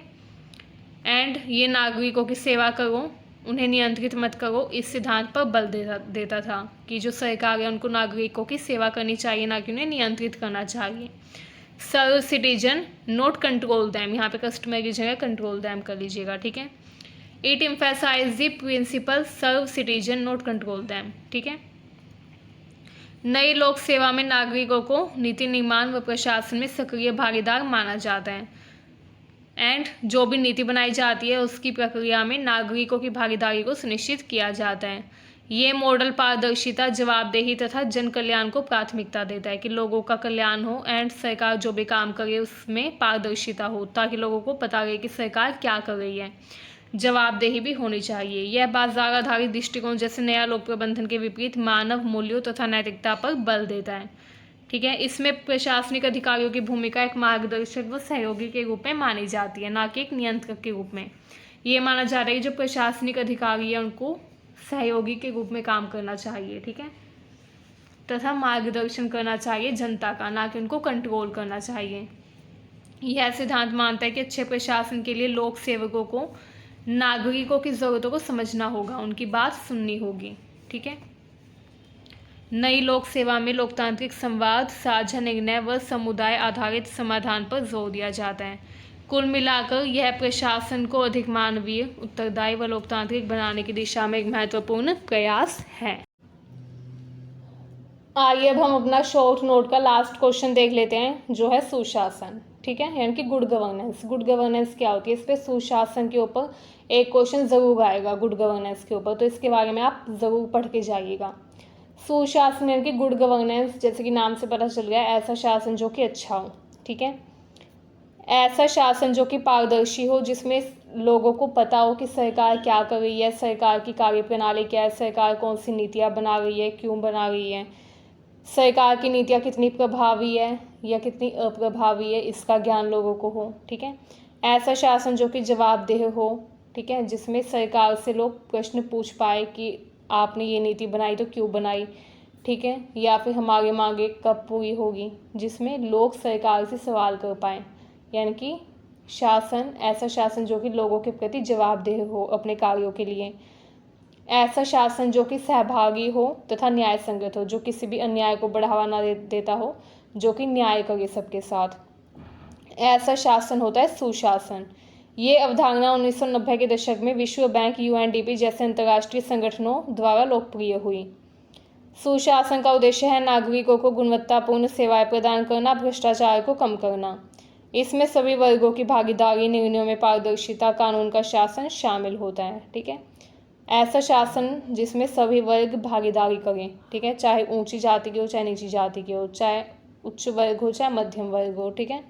एंड ये नागरिकों की सेवा करो, उन्हें नियंत्रित मत करो, इस सिद्धांत पर बल देता था कि जो सरकार है उनको नागरिकों की सेवा करनी चाहिए, ना कि उन्हें नियंत्रित करना चाहिए। सर्व सिटीजन नोट कंट्रोल दैम, यहाँ पे कस्टमर की जगह कंट्रोल दैम कर लीजिएगा, ठीक है। It emphasise the principle serve citizen not control them, ठीक है। नई लोक सेवा में नागरिकों को नीति निर्माण व प्रशासन में सक्रिय भागीदार माना जाता है। एंड जो भी नीति बनाई जाती है उसकी प्रक्रिया में नागरिकों की भागीदारी को सुनिश्चित किया जाता है। ये मॉडल पारदर्शिता, जवाबदेही तथा जन कल्याण को प्राथमिकता देता है कि लोगों का कल्याण हो एंड सरकार जो भी काम करे उसमें पारदर्शिता हो, ताकि लोगों को पता रहे कि सरकार क्या कर रही है। जवाबदेही भी होनी चाहिए। यह बाजार आधारित दृष्टिकोण जैसे नया लोक प्रबंधन के विपरीत मानव मूल्यों तथा नैतिकता पर बल देता है, ठीक है। इसमें प्रशासनिक अधिकारियों की भूमिका एक मार्गदर्शक व सहयोगी के रूप में मानी जाती है, ना कि एक नियंत्रक के रूप में। ये माना जा रहा है कि जो प्रशासनिक अधिकारी है उनको सहयोगी के रूप में काम करना चाहिए, ठीक है, तथा मार्गदर्शन करना चाहिए जनता का, ना कि उनको कंट्रोल करना चाहिए। यह सिद्धांत मानता है कि अच्छे प्रशासन के लिए लोक सेवकों को नागरिकों की ज़रूरतों को समझना होगा, उनकी बात सुननी होगी, ठीक है। नई लोक सेवा में लोकतांत्रिक संवाद, साझा निर्णय व समुदाय आधारित समाधान पर जोर दिया जाता है। कुल मिलाकर यह प्रशासन को अधिक मानवीय, उत्तरदायी व लोकतांत्रिक बनाने की दिशा में एक महत्वपूर्ण प्रयास है। आइए अब हम अपना शॉर्ट नोट का लास्ट क्वेश्चन देख लेते हैं, जो है सुशासन, ठीक है, यानी कि गुड गवर्नेंस। गुड गवर्नेंस क्या होती है, इस पर सुशासन के ऊपर एक क्वेश्चन ज़रूर आएगा, गुड गवर्नेंस के ऊपर, तो इसके बारे में आप ज़रूर पढ़ के जाइएगा। सुशासन यानी कि गुड गवर्नेंस, जैसे कि नाम से पता चल गया, ऐसा शासन जो कि अच्छा हो, ठीक है। ऐसा शासन जो कि पारदर्शी हो, जिसमें लोगों को पता हो कि सरकार क्या कर रही है, सरकार की कार्यप्रणाली क्या है, सरकार कौन सी नीतियाँ बना रही है, क्यों बना रही है, सरकार की नीतियाँ कितनी प्रभावी है या कितनी अप्रभावी है, इसका ज्ञान लोगों को हो, ठीक है। ऐसा शासन जो कि जवाबदेह हो, ठीक है, जिसमें सरकार से लोग प्रश्न पूछ पाए कि आपने ये नीति बनाई तो क्यों बनाई, ठीक है, या फिर हमारी मांगे कब पूरी होगी, जिसमें लोग सरकार से सवाल कर पाएँ, यानी कि शासन, ऐसा शासन जो कि लोगों के प्रति जवाबदेह हो अपने कार्यों के लिए। ऐसा शासन जो कि सहभागी हो तथा न्याय संगत हो, जो किसी भी अन्याय को बढ़ावा ना देता हो, जो कि न्याय करे सबके साथ। ऐसा शासन होता है सुशासन। ये अवधारणा 1990 के दशक में विश्व बैंक, UNDP जैसे अंतर्राष्ट्रीय संगठनों द्वारा लोकप्रिय हुई। सुशासन का उद्देश्य है नागरिकों को गुणवत्तापूर्ण सेवाएं प्रदान करना, भ्रष्टाचार को कम करना। इसमें सभी वर्गों की भागीदारी, निर्णयों में पारदर्शिता, कानून का शासन शामिल होता है, ठीक है। ऐसा शासन जिसमें सभी वर्ग भागीदारी करें, ठीक है, चाहे ऊंची जाति के हो, चाहे नीची जाति के हो, चाहे उच्च वर्ग हो, चाहे मध्यम वर्ग हो, ठीक है,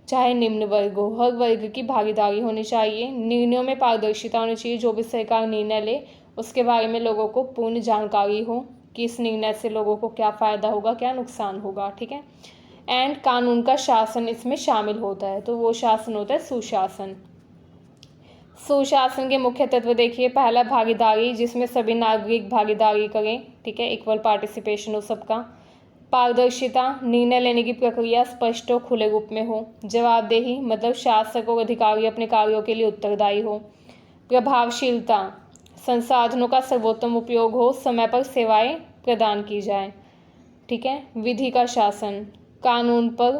चाहे निम्न वर्ग हो, हर वर्ग की भागीदारी होनी चाहिए। निर्णयों में पारदर्शिता होनी चाहिए, जो भी सरकार निर्णय ले उसके बारे में लोगों को पूर्ण जानकारी हो कि इस निर्णय से लोगों को क्या फ़ायदा होगा, क्या नुकसान होगा, ठीक है। एंड कानून का शासन इसमें शामिल होता है, तो वो शासन होता है सुशासन। सुशासन के मुख्य तत्व देखिए, पहला भागीदारी, जिसमें सभी नागरिक भागीदारी करें, ठीक है, इक्वल पार्टिसिपेशन हो सबका। पारदर्शिता, निर्णय लेने की प्रक्रिया स्पष्ट और खुले रूप में हो। जवाबदेही, मतलब शासक और अधिकारी अपने कार्यों के लिए उत्तरदायी हो। प्रभावशीलता, संसाधनों का सर्वोत्तम उपयोग हो, समय पर सेवाएं प्रदान की जाए, ठीक है। विधि का शासन, कानून पर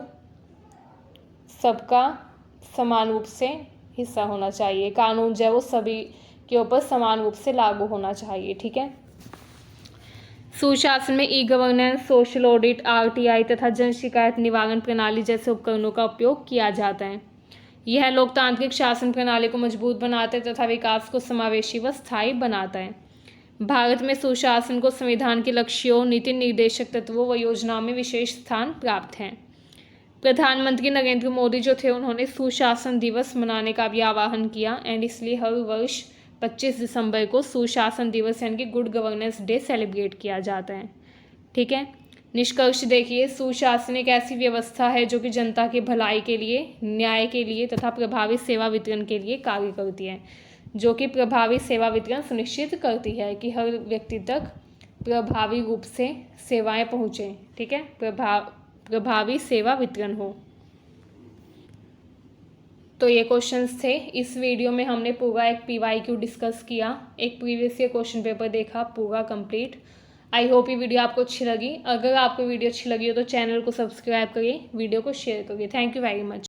सबका समान रूप से हिस्सा होना चाहिए, कानून जो है वो सभी के ऊपर समान रूप से लागू होना चाहिए, ठीक है। सुशासन में ई-गवर्नेंस, सोशल ऑडिट, RTI तथा जन शिकायत निवारण प्रणाली जैसे उपकरणों का उपयोग किया जाता है। यह लोकतांत्रिक शासन प्रणाली को मजबूत बनाता है तथा विकास को समावेशी व स्थायी बनाता है। भारत में सुशासन को संविधान के लक्ष्यों, नीति निर्देशक तत्वों व योजनाओं में विशेष स्थान प्राप्त है। प्रधानमंत्री नरेंद्र मोदी जो थे, उन्होंने सुशासन दिवस मनाने का भी आह्वान किया, एंड इसलिए हर वर्ष 25 दिसंबर को सुशासन दिवस यानी कि गुड गवर्नेंस डे सेलिब्रेट किया जाता है, ठीक है। निष्कर्ष देखिए, सुशासन एक ऐसी व्यवस्था है जो कि जनता की भलाई के लिए, न्याय के लिए तथा प्रभावी सेवा वितरण के लिए कार्य करती है, जो कि प्रभावी सेवा वितरण सुनिश्चित करती है कि हर व्यक्ति तक प्रभावी रूप से सेवाएं पहुँचें, ठीक है, प्रभावी सेवा वितरण हो। तो ये क्वेश्चंस थे। इस वीडियो में हमने पूरा एक PYQ डिस्कस किया, एक प्रीवियस ईयर क्वेश्चन पेपर देखा पूरा कंप्लीट। आई होप ये वीडियो आपको अच्छी लगी। अगर आपको वीडियो अच्छी लगी हो तो चैनल को सब्सक्राइब करिए, वीडियो को शेयर करिए। Thank you very much.